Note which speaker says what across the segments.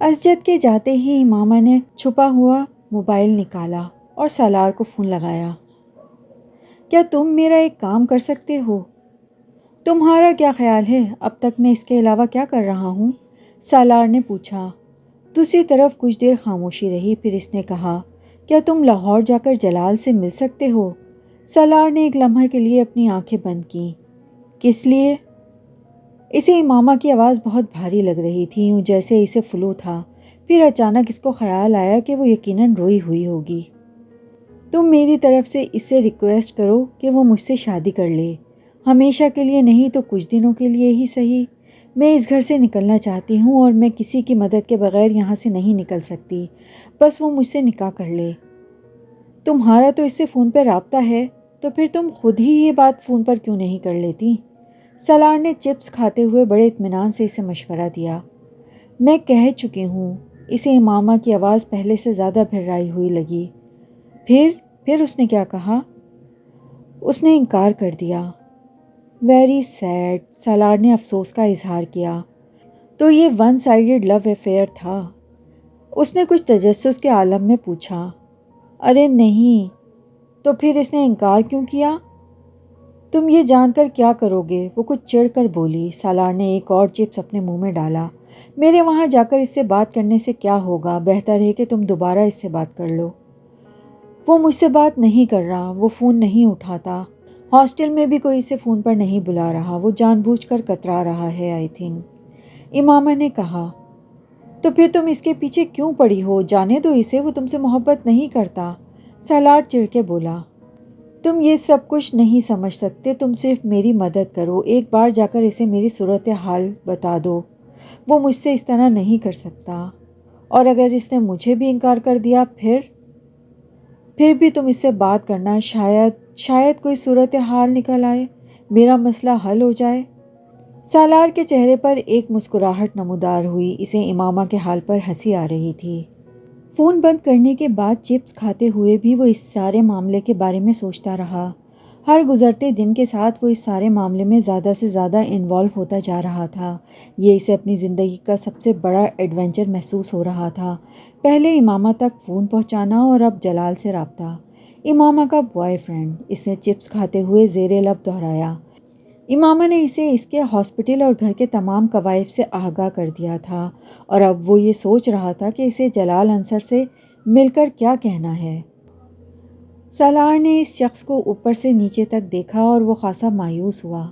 Speaker 1: اسجد کے جاتے ہی امامہ نے چھپا ہوا موبائل نکالا اور سالار کو فون لگایا۔ کیا تم میرا ایک کام کر سکتے ہو؟ تمہارا کیا خیال ہے اب تک میں اس کے علاوہ کیا کر رہا ہوں؟ سالار نے پوچھا۔ دوسری طرف کچھ دیر خاموشی رہی، پھر اس نے کہا، کیا تم لاہور جا کر جلال سے مل سکتے ہو؟ سالار نے ایک لمحے کے لیے اپنی آنکھیں بند کیں۔ کس لیے؟ اسے امامہ کی آواز بہت بھاری لگ رہی تھی، یوں جیسے اسے فلو تھا۔ پھر اچانک اس کو خیال آیا کہ وہ یقیناً روئی ہوئی ہوگی۔ تم میری طرف سے اس سے ریکویسٹ کرو کہ وہ مجھ سے شادی کر لے، ہمیشہ کے لیے نہیں تو کچھ دنوں کے لیے ہی صحیح۔ میں اس گھر سے نکلنا چاہتی ہوں اور میں کسی کی مدد کے بغیر یہاں سے نہیں نکل سکتی، بس وہ مجھ سے نکاح کر لے۔ تمہارا تو اس سے فون پہ رابطہ ہے، تو پھر تم خود ہی یہ بات فون پر کیوں نہیں کر لیتی؟ سالار نے چپس کھاتے ہوئے بڑے اطمینان سے اسے مشورہ دیا۔ میں کہہ چکی ہوں۔ اسے امامہ کی آواز پہلے سے زیادہ بھررائی ہوئی لگی۔ پھر اس نے کیا کہا؟ اس نے انکار کر دیا۔ ویری سیڈ، سالار نے افسوس کا اظہار کیا۔ تو یہ ون سائیڈڈ لو افیئر تھا؟ اس نے کچھ تجسس کے عالم میں پوچھا۔ ارے نہیں، تو پھر اس نے انکار کیوں کیا؟ تم یہ جان کر کیا کرو گے؟ وہ کچھ چڑھ کر بولی۔ سالار نے ایک اور چپس اپنے منہ میں ڈالا۔ میرے وہاں جا کر اس سے بات کرنے سے کیا ہوگا؟ بہتر ہے کہ تم دوبارہ اس سے بات کر لو۔ وہ مجھ سے بات نہیں کر رہا، وہ فون نہیں اٹھاتا۔ ہاسٹل میں بھی کوئی اسے فون پر نہیں بلا رہا، وہ جان بوجھ کر کترا رہا ہے آئی تھنک، امامہ نے کہا۔ تو پھر تم اس کے پیچھے کیوں پڑی ہو؟ جانے دو اسے، وہ تم سے محبت نہیں کرتا، سالار چڑھ کے بولا۔ تم یہ سب کچھ نہیں سمجھ سکتے، تم صرف میری مدد کرو، ایک بار جا کر اسے میری صورتحال بتا دو، وہ مجھ سے اس طرح نہیں کر سکتا، اور اگر اس نے مجھے بھی انکار کر دیا پھر بھی تم اس سے بات کرنا، شاید کوئی صورتحال نکل آئے، میرا مسئلہ حل ہو جائے۔ سالار کے چہرے پر ایک مسکراہٹ نمودار ہوئی، اسے امامہ کے حال پر ہنسی آ رہی تھی۔ فون بند کرنے کے بعد چپس کھاتے ہوئے بھی وہ اس سارے معاملے کے بارے میں سوچتا رہا۔ ہر گزرتے دن کے ساتھ وہ اس سارے معاملے میں زیادہ سے زیادہ انوالو ہوتا جا رہا تھا۔ یہ اسے اپنی زندگی کا سب سے بڑا ایڈونچر محسوس ہو رہا تھا۔ پہلے امامہ تک فون پہنچانا اور اب جلال سے رابطہ۔ امامہ کا بوائے فرینڈ، اس نے چپس کھاتے ہوئے زیر لب دہرایا۔ امامہ نے اسے اس کے ہاسپٹل اور گھر کے تمام کوائف سے آگاہ کر دیا تھا، اور اب وہ یہ سوچ رہا تھا کہ اسے جلال انصر سے مل کر کیا کہنا ہے۔ سالار نے اس شخص کو اوپر سے نیچے تک دیکھا اور وہ خاصا مایوس ہوا۔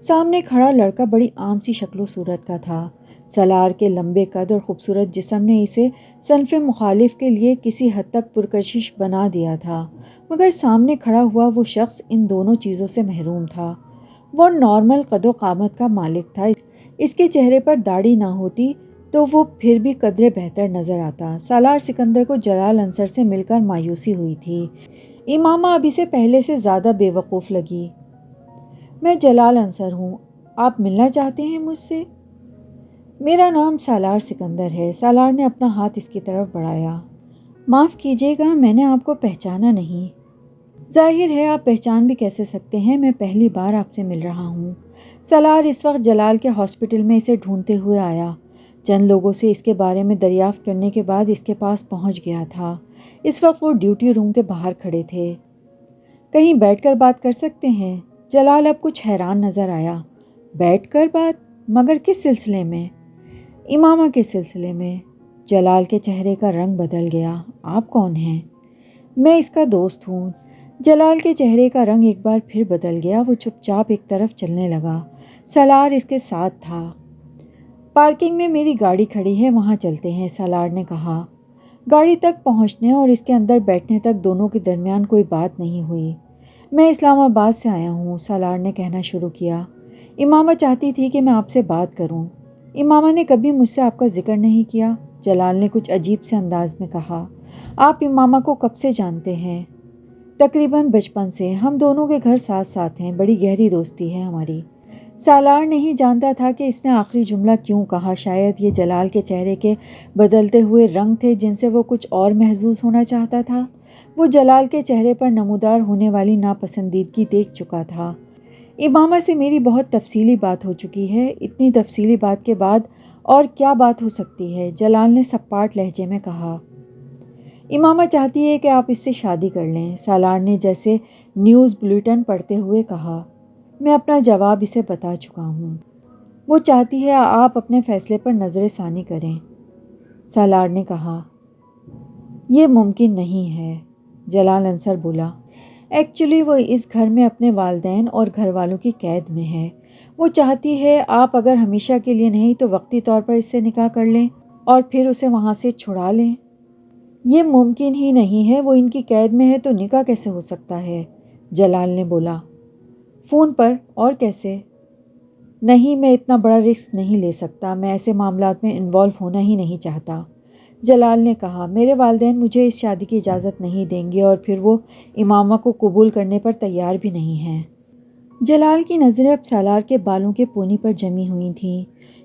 Speaker 1: سامنے کھڑا لڑکا بڑی عام سی شکل و صورت کا تھا۔ سالار کے لمبے قد اور خوبصورت جسم نے اسے صنف مخالف کے لیے کسی حد تک پرکشش بنا دیا تھا، مگر سامنے کھڑا ہوا وہ شخص ان دونوں چیزوں سے محروم تھا۔ وہ نارمل قد و قامت کا مالک تھا، اس کے چہرے پر داڑھی نہ ہوتی تو وہ پھر بھی قدرے بہتر نظر آتا۔ سالار سکندر کو جلال انصر سے مل کر مایوسی ہوئی تھی۔ امامہ اب اسے پہلے سے زیادہ بے وقوف لگی۔ میں جلال انصر ہوں، آپ ملنا چاہتے ہیں مجھ سے؟ میرا نام سالار سکندر ہے۔ سالار نے اپنا ہاتھ اس کی طرف بڑھایا۔ معاف کیجیے گا، میں نے آپ کو پہچانا نہیں۔ ظاہر ہے آپ پہچان بھی کیسے سکتے ہیں، میں پہلی بار آپ سے مل رہا ہوں۔ سالار اس وقت جلال کے ہاسپٹل میں اسے ڈھونڈتے ہوئے آیا۔ چند لوگوں سے اس کے بارے میں دریافت کرنے کے بعد اس کے پاس پہنچ گیا تھا۔ اس وقت وہ ڈیوٹی روم کے باہر کھڑے تھے۔ کہیں بیٹھ کر بات کر سکتے ہیں؟ جلال اب کچھ حیران نظر آیا۔ بیٹھ کر بات؟ مگر کس سلسلے میں؟ امامہ کے سلسلے میں۔ جلال کے چہرے کا رنگ بدل گیا۔ آپ کون ہیں؟ میں اس کا دوست ہوں۔ جلال کے چہرے کا رنگ ایک بار پھر بدل گیا، وہ چپ چاپ ایک طرف چلنے لگا۔ سالار اس کے ساتھ تھا۔ پارکنگ میں میری گاڑی کھڑی ہے، وہاں چلتے ہیں، سالار نے کہا۔ گاڑی تک پہنچنے اور اس کے اندر بیٹھنے تک دونوں کے درمیان کوئی بات نہیں ہوئی۔ میں اسلام آباد سے آیا ہوں، سالار نے کہنا شروع کیا۔ امامہ چاہتی تھی کہ میں آپ سے بات کروں۔ امامہ نے کبھی مجھ سے آپ کا ذکر نہیں کیا، جلال نے کچھ عجیب سے انداز میں کہا۔ آپ امامہ کو کب سے جانتے ہیں؟ تقریباً بچپن سے، ہم دونوں کے گھر ساتھ ساتھ ہیں، بڑی گہری دوستی ہے ہماری۔ سالار نہیں جانتا تھا کہ اس نے آخری جملہ کیوں کہا، شاید یہ جلال کے چہرے کے بدلتے ہوئے رنگ تھے جن سے وہ کچھ اور محظوظ ہونا چاہتا تھا۔ وہ جلال کے چہرے پر نمودار ہونے والی ناپسندیدگی دیکھ چکا تھا۔ امامہ سے میری بہت تفصیلی بات ہو چکی ہے، اتنی تفصیلی بات کے بعد اور کیا بات ہو سکتی ہے؟ جلال نے سپاٹ لہجے میں کہا۔ امامہ چاہتی ہے کہ آپ اس سے شادی کر لیں، سالار نے جیسے نیوز بلیٹن پڑھتے ہوئے کہا۔ میں اپنا جواب اسے بتا چکا ہوں۔ وہ چاہتی ہے آپ اپنے فیصلے پر نظر ثانی کریں، سالار نے کہا۔ یہ ممکن نہیں ہے، جلال انصر بولا۔ ایکچولی وہ اس گھر میں اپنے والدین اور گھر والوں کی قید میں ہے۔ وہ چاہتی ہے آپ اگر ہمیشہ کے لیے نہیں تو وقتی طور پر اس سے نکاح کر لیں اور پھر اسے وہاں سے چھڑا لیں۔ یہ ممکن ہی نہیں ہے، وہ ان کی قید میں ہے تو نکاح کیسے ہو سکتا ہے؟ جلال نے بولا۔ فون پر اور کیسے؟ نہیں، میں اتنا بڑا رسک نہیں لے سکتا، میں ایسے معاملات میں انوالو ہونا ہی نہیں چاہتا، جلال نے کہا۔ میرے والدین مجھے اس شادی کی اجازت نہیں دیں گے اور پھر وہ امامہ کو قبول کرنے پر تیار بھی نہیں ہیں۔ جلال کی نظریں اب سالار کے بالوں کے پونی پر جمی ہوئی تھیں۔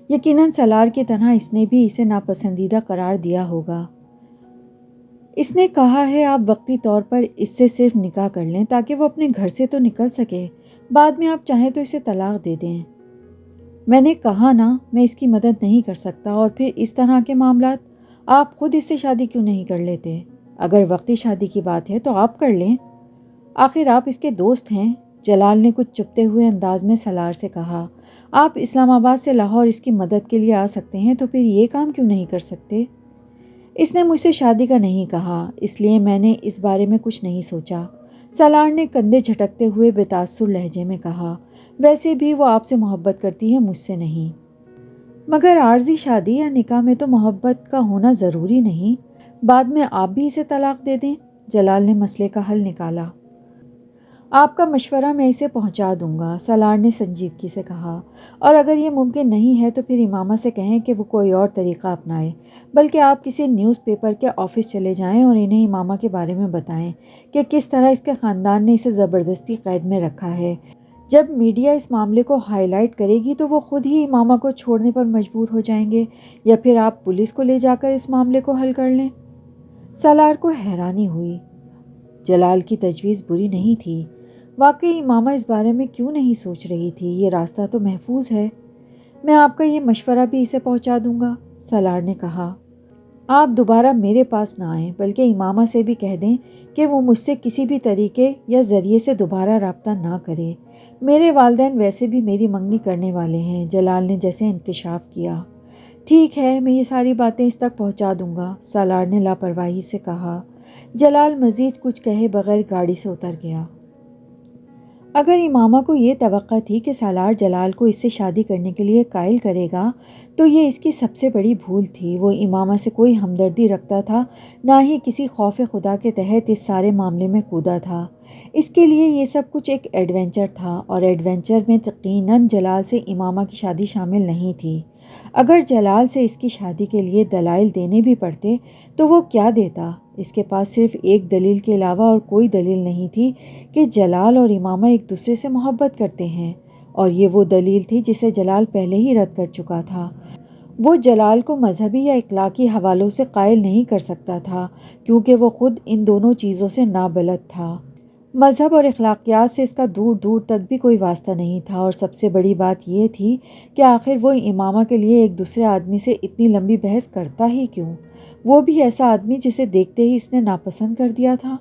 Speaker 1: یقیناً سالار کی طرح اس نے بھی اسے ناپسندیدہ قرار دیا ہوگا۔ اس نے کہا ہے آپ وقتی طور پر اس سے صرف نکاح کر لیں تاکہ وہ اپنے گھر سے تو نکل سکے، بعد میں آپ چاہیں تو اسے طلاق دے دیں۔ میں نے کہا نا، میں اس کی مدد نہیں کر سکتا، اور پھر اس طرح کے معاملات آپ خود اس سے شادی کیوں نہیں کر لیتے؟ اگر وقتی شادی کی بات ہے تو آپ کر لیں، آخر آپ اس کے دوست ہیں، جلال نے کچھ چپتے ہوئے انداز میں سالار سے کہا۔ آپ اسلام آباد سے لاہور اس کی مدد کے لیے آ سکتے ہیں تو پھر یہ کام کیوں نہیں کر سکتے؟ اس نے مجھ سے شادی کا نہیں کہا، اس لیے میں نے اس بارے میں کچھ نہیں سوچا، سالار نے کندھے جھٹکتے ہوئے بے تاثر لہجے میں کہا۔ ویسے بھی وہ آپ سے محبت کرتی ہے، مجھ سے نہیں۔ مگر عارضی شادی یا نکاح میں تو محبت کا ہونا ضروری نہیں، بعد میں آپ بھی اسے طلاق دے دیں، جلال نے مسئلے کا حل نکالا۔ آپ کا مشورہ میں اسے پہنچا دوں گا، سالار نے سنجیدگی سے کہا، اور اگر یہ ممکن نہیں ہے تو پھر امامہ سے کہیں کہ وہ کوئی اور طریقہ اپنائے، بلکہ آپ کسی نیوز پیپر کے آفس چلے جائیں اور انہیں امامہ کے بارے میں بتائیں کہ کس طرح اس کے خاندان نے اسے زبردستی قید میں رکھا ہے۔ جب میڈیا اس معاملے کو ہائی لائٹ کرے گی تو وہ خود ہی امامہ کو چھوڑنے پر مجبور ہو جائیں گے، یا پھر آپ پولیس کو لے جا کر اس معاملے کو حل کر لیں۔ سالار کو حیرانی ہوئی۔ جلال کی تجویز بری نہیں تھی، واقعی امامہ اس بارے میں کیوں نہیں سوچ رہی تھی؟ یہ راستہ تو محفوظ ہے۔ میں آپ کا یہ مشورہ بھی اسے پہنچا دوں گا، سالار نے کہا۔ آپ دوبارہ میرے پاس نہ آئیں، بلکہ امامہ سے بھی کہہ دیں کہ وہ مجھ سے کسی بھی طریقے یا ذریعے سے دوبارہ رابطہ نہ کرے۔ میرے والدین ویسے بھی میری منگنی کرنے والے ہیں، جلال نے جیسے انکشاف کیا۔ ٹھیک ہے، میں یہ ساری باتیں اس تک پہنچا دوں گا، سالار نے لاپرواہی سے کہا۔ جلال مزید کچھ کہے بغیر گاڑی سے اتر گیا۔ اگر امامہ کو یہ توقع تھی کہ سالار جلال کو اس سے شادی کرنے کے لیے قائل کرے گا تو یہ اس کی سب سے بڑی بھول تھی۔ وہ امامہ سے کوئی ہمدردی رکھتا تھا، نہ ہی کسی خوف خدا کے تحت اس سارے معاملے میں کودا تھا۔ اس کے لیے یہ سب کچھ ایک ایڈونچر تھا، اور ایڈونچر میں یقیناً جلال سے امامہ کی شادی شامل نہیں تھی۔ اگر جلال سے اس کی شادی کے لیے دلائل دینے بھی پڑتے تو وہ کیا دیتا؟ اس کے پاس صرف ایک دلیل کے علاوہ اور کوئی دلیل نہیں تھی کہ جلال اور امامہ ایک دوسرے سے محبت کرتے ہیں، اور یہ وہ دلیل تھی جسے جلال پہلے ہی رد کر چکا تھا۔ وہ جلال کو مذہبی یا اخلاقی حوالوں سے قائل نہیں کر سکتا تھا، کیونکہ وہ خود ان دونوں چیزوں سے نابلد تھا۔ مذہب اور اخلاقیات سے اس کا دور دور تک بھی کوئی واسطہ نہیں تھا، اور سب سے بڑی بات یہ تھی کہ آخر وہ امامہ کے لیے ایک دوسرے آدمی سے اتنی لمبی بحث کرتا ہی کیوں؟ وہ بھی ایسا آدمی جسے دیکھتے ہی اس نے ناپسند کر دیا تھا۔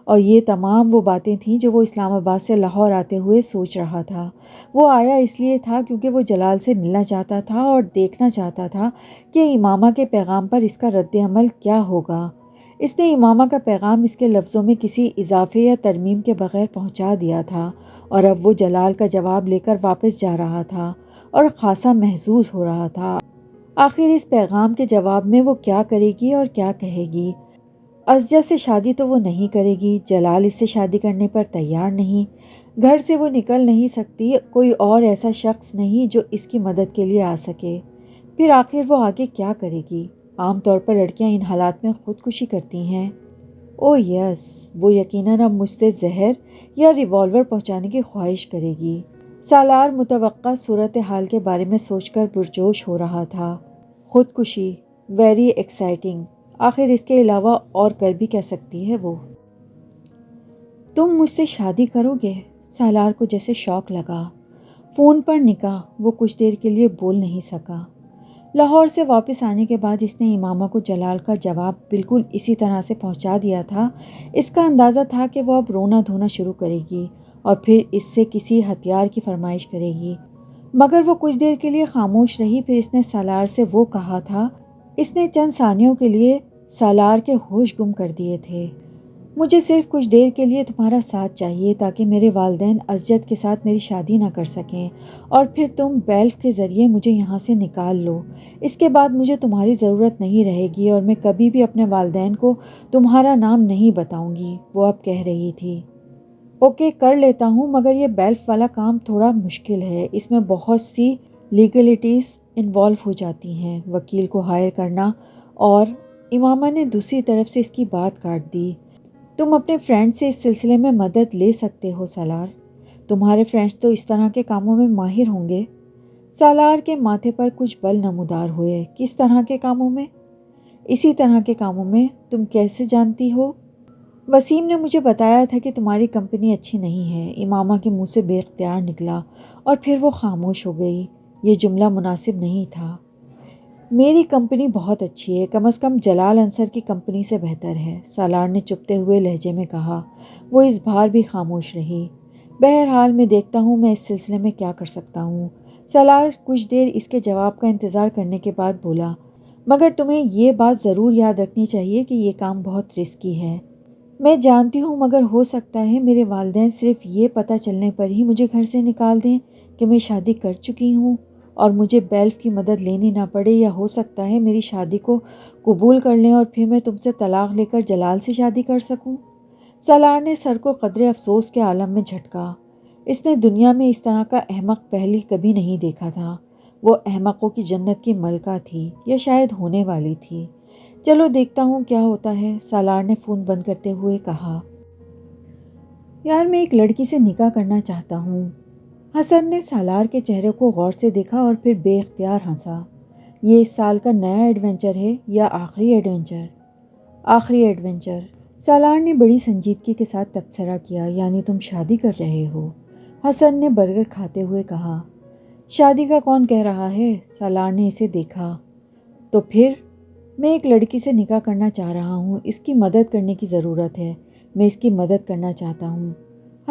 Speaker 1: اور یہ تمام وہ باتیں تھیں جو وہ اسلام آباد سے لاہور آتے ہوئے سوچ رہا تھا۔ وہ آیا اس لیے تھا کیونکہ وہ جلال سے ملنا چاہتا تھا اور دیکھنا چاہتا تھا کہ امامہ کے پیغام پر اس کا رد عمل کیا ہوگا۔ اس نے امامہ کا پیغام اس کے لفظوں میں کسی اضافے یا ترمیم کے بغیر پہنچا دیا تھا، اور اب وہ جلال کا جواب لے کر واپس جا رہا تھا اور خاصا محظوظ ہو رہا تھا۔ آخر اس پیغام کے جواب میں وہ کیا کرے گی اور کیا کہے گی؟ ازجد سے شادی تو وہ نہیں کرے گی، جلال اس سے شادی کرنے پر تیار نہیں، گھر سے وہ نکل نہیں سکتی، کوئی اور ایسا شخص نہیں جو اس کی مدد کے لیے آ سکے۔ پھر آخر وہ آگے کیا کرے گی؟ عام طور پر لڑکیاں ان حالات میں خودکشی کرتی ہیں۔ او یس، وہ یقیناً اب مجھ سے زہر یا ریوالور پہنچانے کی خواہش کرے گی۔ سالار متوقع صورتحال کے بارے میں سوچ کر پرجوش ہو رہا تھا۔ خودکشی، ویری ایکسائٹنگ، آخر اس کے علاوہ اور کر بھی کہہ سکتی ہے وہ؟ تم مجھ سے شادی کرو گے؟ سالار کو جیسے شوق لگا۔ فون پر نکاح، وہ کچھ دیر کے لیے بول نہیں سکا۔ لاہور سے واپس آنے کے بعد اس نے امامہ کو جلال کا جواب بالکل اسی طرح سے پہنچا دیا تھا۔ اس کا اندازہ تھا کہ وہ اب رونا دھونا شروع کرے گی اور پھر اس سے کسی ہتھیار کی فرمائش کرے گی، مگر وہ کچھ دیر کے لیے خاموش رہی۔ پھر اس نے سالار سے وہ کہا تھا، اس نے چند ثانیوں کے لیے سالار کے ہوش گم کر دیے تھے، مجھے صرف کچھ دیر کے لیے تمہارا ساتھ چاہیے تاکہ میرے والدین ازجد کے ساتھ میری شادی نہ کر سکیں اور پھر تم بیلف کے ذریعے مجھے یہاں سے نکال لو۔ اس کے بعد مجھے تمہاری ضرورت نہیں رہے گی اور میں کبھی بھی اپنے والدین کو تمہارا نام نہیں بتاؤں گی۔ وہ اب کہہ رہی تھی، اوکے کر لیتا ہوں، مگر یہ بیلف والا کام تھوڑا مشکل ہے، اس میں بہت سی لیگلٹیز انوالو ہو جاتی ہیں، وکیل کو ہائر کرنا۔ اور امامہ نے دوسری طرف سے اس کی بات کاٹ دی، تم اپنے فرینڈ سے اس سلسلے میں مدد لے سکتے ہو سالار، تمہارے فرینڈز تو اس طرح کے کاموں میں ماہر ہوں گے۔ سالار کے ماتھے پر کچھ بل نمودار ہوئے۔ کس طرح کے کاموں میں؟ اسی طرح کے کاموں میں۔ تم کیسے جانتی ہو؟ وسیم نے مجھے بتایا تھا کہ تمہاری کمپنی اچھی نہیں ہے۔ امامہ کے منہ سے بے اختیار نکلا اور پھر وہ خاموش ہو گئی۔ یہ جملہ مناسب نہیں تھا۔ میری کمپنی بہت اچھی ہے، کم از کم جلال انصر کی کمپنی سے بہتر ہے، سالار نے چپتے ہوئے لہجے میں کہا۔ وہ اس بار بھی خاموش رہی۔ بہرحال میں دیکھتا ہوں میں اس سلسلے میں کیا کر سکتا ہوں۔ سالار کچھ دیر اس کے جواب کا انتظار کرنے کے بعد بولا، مگر تمہیں یہ بات ضرور یاد رکھنی چاہیے کہ یہ کام بہت رسکی ہے۔ میں جانتی ہوں، مگر ہو سکتا ہے میرے والدین صرف یہ پتہ چلنے پر ہی مجھے گھر سے نکال دیں کہ میں شادی کر چکی ہوں اور مجھے بیلف کی مدد لینی نہ پڑے، یا ہو سکتا ہے میری شادی کو قبول کر لیں اور پھر میں تم سے طلاق لے کر جلال سے شادی کر سکوں۔ سالار نے سر کو قدرے افسوس کے عالم میں جھٹکا۔ اس نے دنیا میں اس طرح کا احمق پہلے کبھی نہیں دیکھا تھا۔ وہ احمقوں کی جنت کی ملکہ تھی، یا شاید ہونے والی تھی۔ چلو دیکھتا ہوں کیا ہوتا ہے، سالار نے فون بند کرتے ہوئے کہا۔ یار میں ایک لڑکی سے نکاح کرنا چاہتا ہوں۔ حسن نے سالار کے چہرے کو غور سے دیکھا اور پھر بے اختیار ہنسا۔ یہ اس سال کا نیا ایڈونچر ہے یا آخری ایڈونچر؟ آخری ایڈونچر۔ سالار نے بڑی سنجیدگی کے ساتھ تبصرہ کیا، یعنی تم شادی کر رہے ہو؟ حسن نے برگر کھاتے ہوئے کہا۔ شادی کا کون کہہ رہا ہے؟ سالار نے اسے دیکھا۔ تو پھر؟ میں ایک لڑکی سے نکاح کرنا چاہ رہا ہوں، اس کی مدد کرنے کی ضرورت ہے، میں اس کی مدد کرنا چاہتا ہوں۔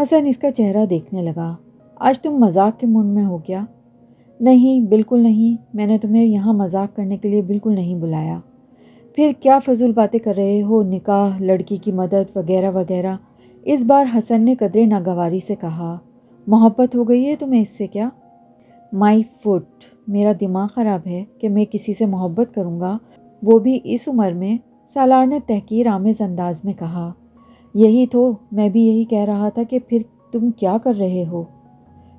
Speaker 1: حسن اس کا چہرہ دیکھنے لگا۔ آج تم مذاق کے موڈ میں ہو کیا؟ نہیں، بالکل نہیں، میں نے تمہیں یہاں مذاق کرنے کے لیے بالکل نہیں بلایا۔ پھر کیا فضول باتیں کر رہے ہو، نکاح، لڑکی کی مدد وغیرہ وغیرہ؟ اس بار حسن نے قدرے ناگواری سے کہا۔ محبت ہو گئی ہے تمہیں اس سے کیا؟ مائی فٹ، میرا دماغ خراب ہے کہ میں کسی سے محبت کروں گا، وہ بھی اس عمر میں، سالار نے تحقیر آمیز انداز میں کہا۔ یہی تو، میں بھی یہی کہہ رہا تھا کہ پھر تم کیا کر رہے ہو؟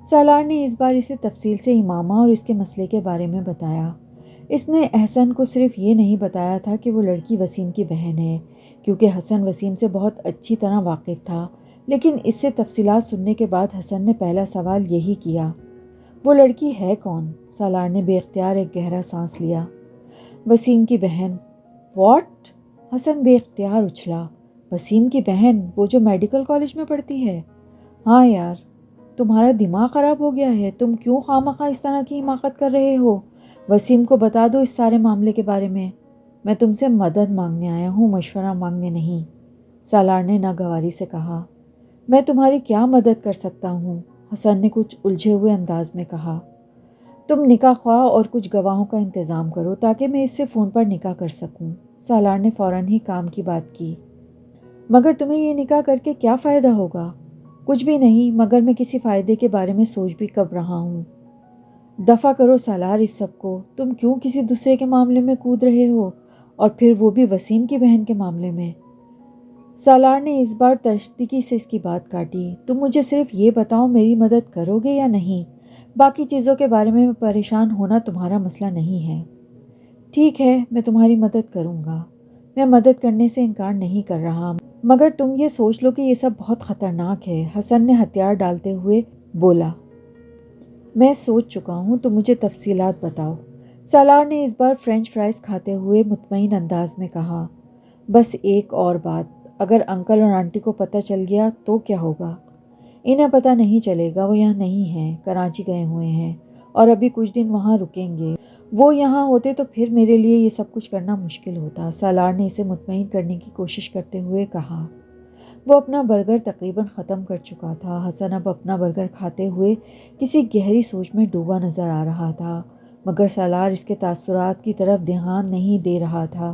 Speaker 1: سالار نے اس بار اسے تفصیل سے امامہ اور اس کے مسئلے کے بارے میں بتایا۔ اس نے احسن کو صرف یہ نہیں بتایا تھا کہ وہ لڑکی وسیم کی بہن ہے، کیونکہ حسن وسیم سے بہت اچھی طرح واقف تھا، لیکن اس سے تفصیلات سننے کے بعد حسن نے پہلا سوال یہی کیا، وہ لڑکی ہے کون؟ سالار نے بے اختیار ایک گہرا سانس لیا۔ وسیم کی بہن۔ واٹ؟ حسن بے اختیار اچھلا۔ وسیم کی بہن، وہ جو میڈیکل کالج میں پڑھتی ہے؟ ہاں یار، تمہارا دماغ خراب ہو گیا ہے، تم کیوں خواہ اس طرح کی حماقت کر رہے ہو؟ وسیم کو بتا دو اس سارے معاملے کے بارے میں۔ میں تم سے مدد مانگنے آیا ہوں، مشورہ مانگنے نہیں، سالار نے ناگواری سے کہا۔ میں تمہاری کیا مدد کر سکتا ہوں؟ حسن نے کچھ الجھے ہوئے انداز میں کہا۔ تم نکاح خواہ اور کچھ گواہوں کا انتظام کرو تاکہ میں اس سے فون پر نکاح کر سکوں، سالار نے فوراً ہی کام کی بات کی۔ مگر تمہیں یہ نکاح کر کے کیا فائدہ ہوگا؟ کچھ بھی نہیں، مگر میں کسی فائدے کے بارے میں سوچ بھی کب رہا ہوں۔ دفع کرو سالار اس سب کو، تم کیوں کسی دوسرے کے معاملے میں کود رہے ہو، اور پھر وہ بھی وسیم کی بہن کے معاملے میں؟ سالار نے اس بار ترشدگی سے اس کی بات کاٹی۔ تم مجھے صرف یہ بتاؤ میری مدد کرو گے یا نہیں؟ باقی چیزوں کے بارے میں پریشان ہونا تمہارا مسئلہ نہیں ہے۔ ٹھیک ہے، میں تمہاری مدد کروں گا، میں مدد کرنے سے انکار نہیں کر رہا، مگر تم یہ سوچ لو کہ یہ سب بہت خطرناک ہے، حسن نے ہتھیار ڈالتے ہوئے بولا۔ میں سوچ چکا ہوں، تم مجھے تفصیلات بتاؤ، سالار نے اس بار فرینچ فرائز کھاتے ہوئے مطمئن انداز میں کہا۔ بس ایک اور بات، اگر انکل اور آنٹی کو پتہ چل گیا تو کیا ہوگا؟ انہیں پتہ نہیں چلے گا، وہ یہاں نہیں ہیں، کراچی گئے ہوئے ہیں اور ابھی کچھ دن وہاں رکیں گے، وہ یہاں ہوتے تو پھر میرے لیے یہ سب کچھ کرنا مشکل ہوتا، سالار نے اسے مطمئن کرنے کی کوشش کرتے ہوئے کہا۔ وہ اپنا برگر تقریباً ختم کر چکا تھا۔ حسن اب اپنا برگر کھاتے ہوئے کسی گہری سوچ میں ڈوبا نظر آ رہا تھا، مگر سالار اس کے تاثرات کی طرف دھیان نہیں دے رہا تھا۔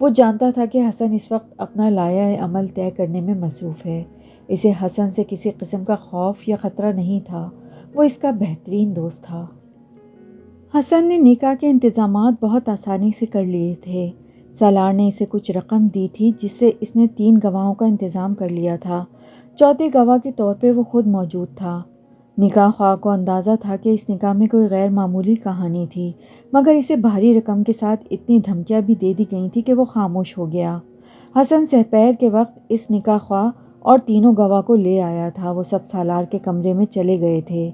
Speaker 1: وہ جانتا تھا کہ حسن اس وقت اپنا لائحہ عمل طے کرنے میں مصروف ہے۔ اسے حسن سے کسی قسم کا خوف یا خطرہ نہیں تھا، وہ اس کا بہترین دوست تھا۔ حسن نے نکاح کے انتظامات بہت آسانی سے کر لیے تھے۔ سالار نے اسے کچھ رقم دی تھی جس سے اس نے 3 گواہوں کا انتظام کر لیا تھا۔ چوتھے گواہ کے طور پہ وہ خود موجود تھا۔ نکاح خواہ کو اندازہ تھا کہ اس نکاح میں کوئی غیر معمولی کہانی تھی، مگر اسے بھاری رقم کے ساتھ اتنی دھمکیاں بھی دے دی گئی تھیں کہ وہ خاموش ہو گیا۔ حسن سحپیر کے وقت اس نکاح خواہ اور تینوں گواہ کو لے آیا تھا۔ وہ سب سالار کے کمرے میں چلے گئے تھے۔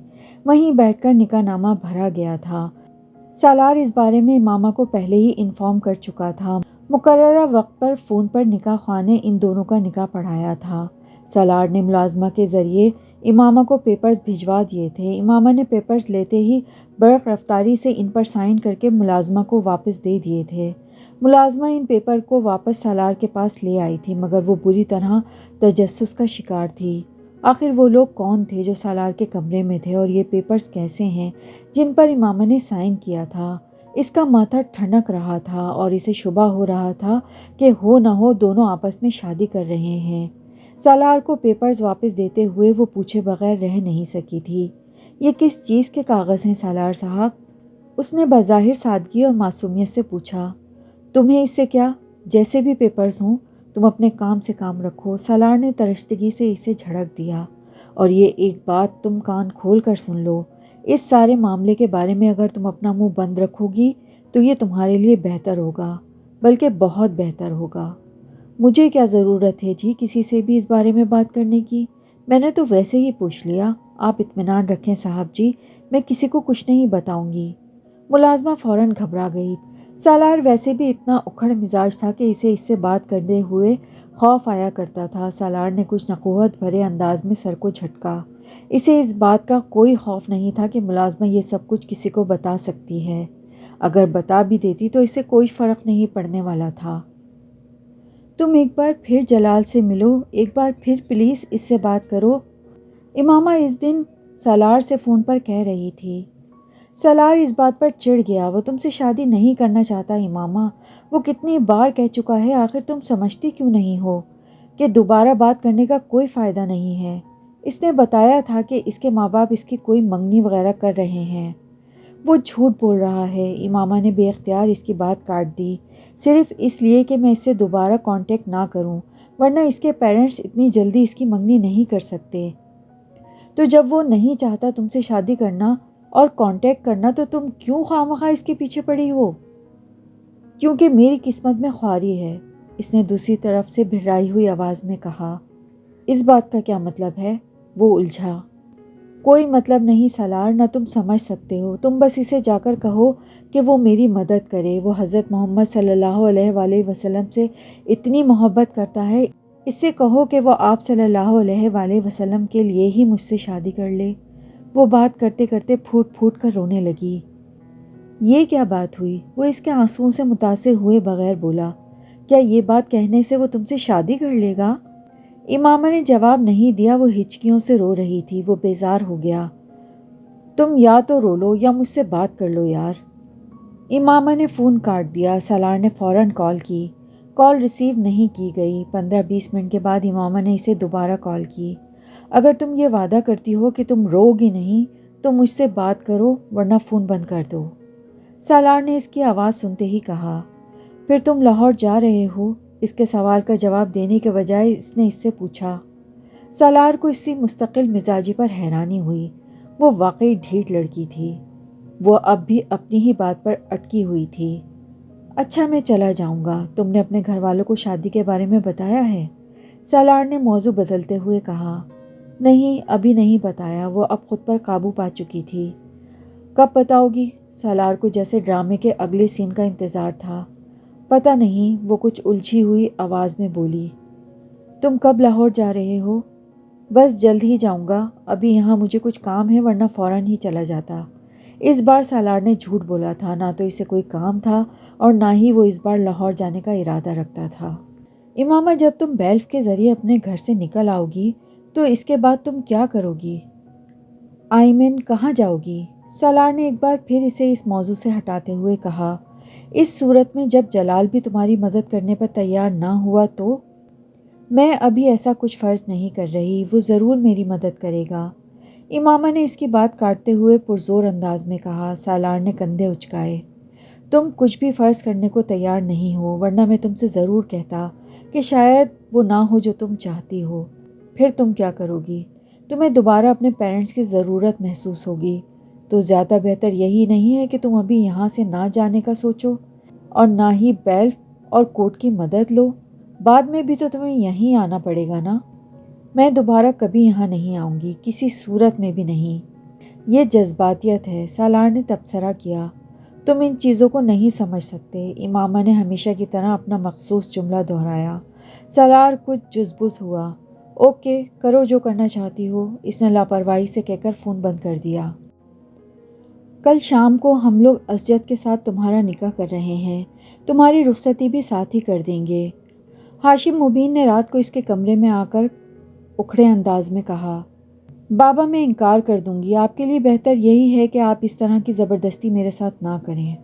Speaker 1: وہیں بیٹھ کر نکاح نامہ بھرا گیا تھا۔ سالار اس بارے میں امامہ کو پہلے ہی انفارم کر چکا تھا۔ مقررہ وقت پر فون پر نکاح خواہ نے ان دونوں کا نکاح پڑھایا تھا۔ سالار نے ملازمہ کے ذریعے امامہ کو پیپرز بھجوا دیے تھے۔ امامہ نے پیپرز لیتے ہی برق رفتاری سے ان پر سائن کر کے ملازمہ کو واپس دے دیے تھے۔ ملازمہ ان پیپر کو واپس سالار کے پاس لے آئی تھی، مگر وہ بری طرح تجسس کا شکار تھی۔ آخر وہ لوگ کون تھے جو سالار کے کمرے میں تھے، اور یہ پیپرز کیسے ہیں جن پر امامہ نے سائن کیا تھا؟ اس کا ماتھا ٹھنک رہا تھا اور اسے شبہ ہو رہا تھا کہ ہو نہ ہو دونوں آپس میں شادی کر رہے ہیں۔ سالار کو پیپرز واپس دیتے ہوئے وہ پوچھے بغیر رہ نہیں سکی تھی۔ یہ کس چیز کے کاغذ ہیں سالار صاحب؟ اس نے بظاہر سادگی اور معصومیت سے پوچھا۔ تمہیں اس سے کیا؟ جیسے بھی پیپرز ہوں، تم اپنے کام سے کام رکھو، سالار نے ترشتگی سے اسے جھڑک دیا۔ اور یہ ایک بات تم کان کھول کر سن لو، اس سارے معاملے کے بارے میں اگر تم اپنا منہ بند رکھو گی تو یہ تمہارے لیے بہتر ہوگا، بلکہ بہت بہتر ہوگا۔ مجھے کیا ضرورت ہے جی کسی سے بھی اس بارے میں بات کرنے کی؟ میں نے تو ویسے ہی پوچھ لیا۔ آپ اطمینان رکھیں صاحب جی، میں کسی کو کچھ نہیں بتاؤں گی۔ ملازمہ فوراً گھبرا گئی۔ سالار ویسے بھی اتنا اکھڑ مزاج تھا کہ اسے اس سے بات کرتے ہوئے خوف آیا کرتا تھا۔ سالار نے کچھ نقوہت بھرے انداز میں سر کو جھٹکا۔ اسے اس بات کا کوئی خوف نہیں تھا کہ ملازمہ یہ سب کچھ کسی کو بتا سکتی ہے۔ اگر بتا بھی دیتی تو اس سے کوئی فرق نہیں پڑنے والا تھا۔ تم ایک بار پھر جلال سے ملو، ایک بار پھر پلیز اس سے بات کرو، امامہ اس دن سالار سے فون پر کہہ رہی تھی۔ سالار اس بات پر چڑھ گیا۔ وہ تم سے شادی نہیں کرنا چاہتا امامہ، وہ کتنی بار کہہ چکا ہے، آخر تم سمجھتی کیوں نہیں ہو کہ دوبارہ بات کرنے کا کوئی فائدہ نہیں ہے؟ اس نے بتایا تھا کہ اس کے ماں باپ اس کی کوئی منگنی وغیرہ کر رہے ہیں۔ وہ جھوٹ بول رہا ہے، امامہ نے بے اختیار اس کی بات کاٹ دی، صرف اس لیے کہ میں اس سے دوبارہ کانٹیکٹ نہ کروں، ورنہ اس کے پیرنٹس اتنی جلدی اس کی منگنی نہیں کر سکتے۔ تو جب وہ نہیں چاہتا تم سے شادی کرنا اور کانٹیکٹ کرنا تو تم کیوں خواہ اس کے پیچھے پڑی ہو؟ کیونکہ میری قسمت میں خواری ہے، اس نے دوسری طرف سے بھررائی ہوئی آواز میں کہا۔ اس بات کا کیا مطلب ہے؟ وہ الجھا۔ کوئی مطلب نہیں سالار، نہ تم سمجھ سکتے ہو، تم بس اسے جا کر کہو کہ وہ میری مدد کرے۔ وہ حضرت محمد صلی اللہ علیہ وآلہ وسلم سے اتنی محبت کرتا ہے، اس سے کہو کہ وہ آپ صلی اللہ علیہ وآلہ وسلم کے لیے ہی مجھ سے شادی کر لے۔ وہ بات کرتے کرتے پھوٹ پھوٹ کر رونے لگی۔ یہ کیا بات ہوئی؟ وہ اس کے آنسوؤں سے متاثر ہوئے بغیر بولا۔ کیا یہ بات کہنے سے وہ تم سے شادی کر لے گا؟ امامہ نے جواب نہیں دیا، وہ ہچکیوں سے رو رہی تھی۔ وہ بیزار ہو گیا۔ تم یا تو رو لو یا مجھ سے بات کر لو یار۔ امامہ نے فون کاٹ دیا۔ سالار نے فوراً کال کی۔ کال ریسیو نہیں کی گئی۔ 15-20 منٹ کے بعد امامہ نے اسے دوبارہ کال کی۔ اگر تم یہ وعدہ کرتی ہو کہ تم رو گی نہیں تو مجھ سے بات کرو، ورنہ فون بند کر دو، سالار نے اس کی آواز سنتے ہی کہا۔ پھر تم لاہور جا رہے ہو؟ اس کے سوال کا جواب دینے کے بجائے اس نے اس سے پوچھا۔ سالار کو اسی مستقل مزاجی پر حیرانی ہوئی۔ وہ واقعی ڈھیٹ لڑکی تھی۔ وہ اب بھی اپنی ہی بات پر اٹکی ہوئی تھی۔ اچھا میں چلا جاؤں گا، تم نے اپنے گھر والوں کو شادی کے بارے میں بتایا ہے؟ سالار نے موضوع بدلتے ہوئے کہا۔ نہیں، ابھی نہیں بتایا۔ وہ اب خود پر قابو پا چکی تھی۔ کب بتاؤ گی؟ سالار کو جیسے ڈرامے کے اگلے سین کا انتظار تھا۔ پتہ نہیں، وہ کچھ الجھی ہوئی آواز میں بولی۔ تم کب لاہور جا رہے ہو؟ بس جلد ہی جاؤں گا، ابھی یہاں مجھے کچھ کام ہے ورنہ فوراً ہی چلا جاتا۔ اس بار سالار نے جھوٹ بولا تھا، نہ تو اسے کوئی کام تھا اور نہ ہی وہ اس بار لاہور جانے کا ارادہ رکھتا تھا۔ امامہ، جب تم بیلف کے ذریعے اپنے گھر سے نکل آؤ گی تو اس کے بعد تم کیا کرو گی؟ آئمن، کہاں جاؤ گی؟ سالار نے ایک بار پھر اسے اس موضوع سے ہٹاتے ہوئے کہا۔ اس صورت میں جب جلال بھی تمہاری مدد کرنے پر تیار نہ ہوا تو؟ میں ابھی ایسا کچھ فرض نہیں کر رہی، وہ ضرور میری مدد کرے گا۔ امامہ نے اس کی بات کاٹتے ہوئے پرزور انداز میں کہا۔ سالار نے کندھے اچکائے۔ تم کچھ بھی فرض کرنے کو تیار نہیں ہو، ورنہ میں تم سے ضرور کہتا کہ شاید وہ نہ ہو جو تم چاہتی ہو۔ پھر تم کیا کرو گی؟ تمہیں دوبارہ اپنے پیرنٹس کی ضرورت محسوس ہوگی، تو زیادہ بہتر یہی نہیں ہے کہ تم ابھی یہاں سے نہ جانے کا سوچو اور نہ ہی بیلف اور کورٹ کی مدد لو؟ بعد میں بھی تو تمہیں یہیں آنا پڑے گا نا؟ میں دوبارہ کبھی یہاں نہیں آؤں گی، کسی صورت میں بھی نہیں۔ یہ جذباتیت ہے، سالار نے تبصرہ کیا۔ تم ان چیزوں کو نہیں سمجھ سکتے۔ امامہ نے ہمیشہ کی طرح اپنا مخصوص جملہ دہرایا۔ سالار کچھ جزبز ہوا۔ اوکے، کرو جو کرنا چاہتی ہو، اس نے لاپرواہی سے کہہ کر فون بند کر دیا۔ کل شام کو ہم لوگ اسجد کے ساتھ تمہارا نکاح کر رہے ہیں، تمہاری رخصتی بھی ساتھ ہی کر دیں گے۔ ہاشم مبین نے رات کو اس کے کمرے میں آ کر اکھڑے انداز میں کہا۔ بابا، میں انکار کر دوں گی، آپ کے لیے بہتر یہی ہے کہ آپ اس طرح کی زبردستی میرے ساتھ نہ کریں۔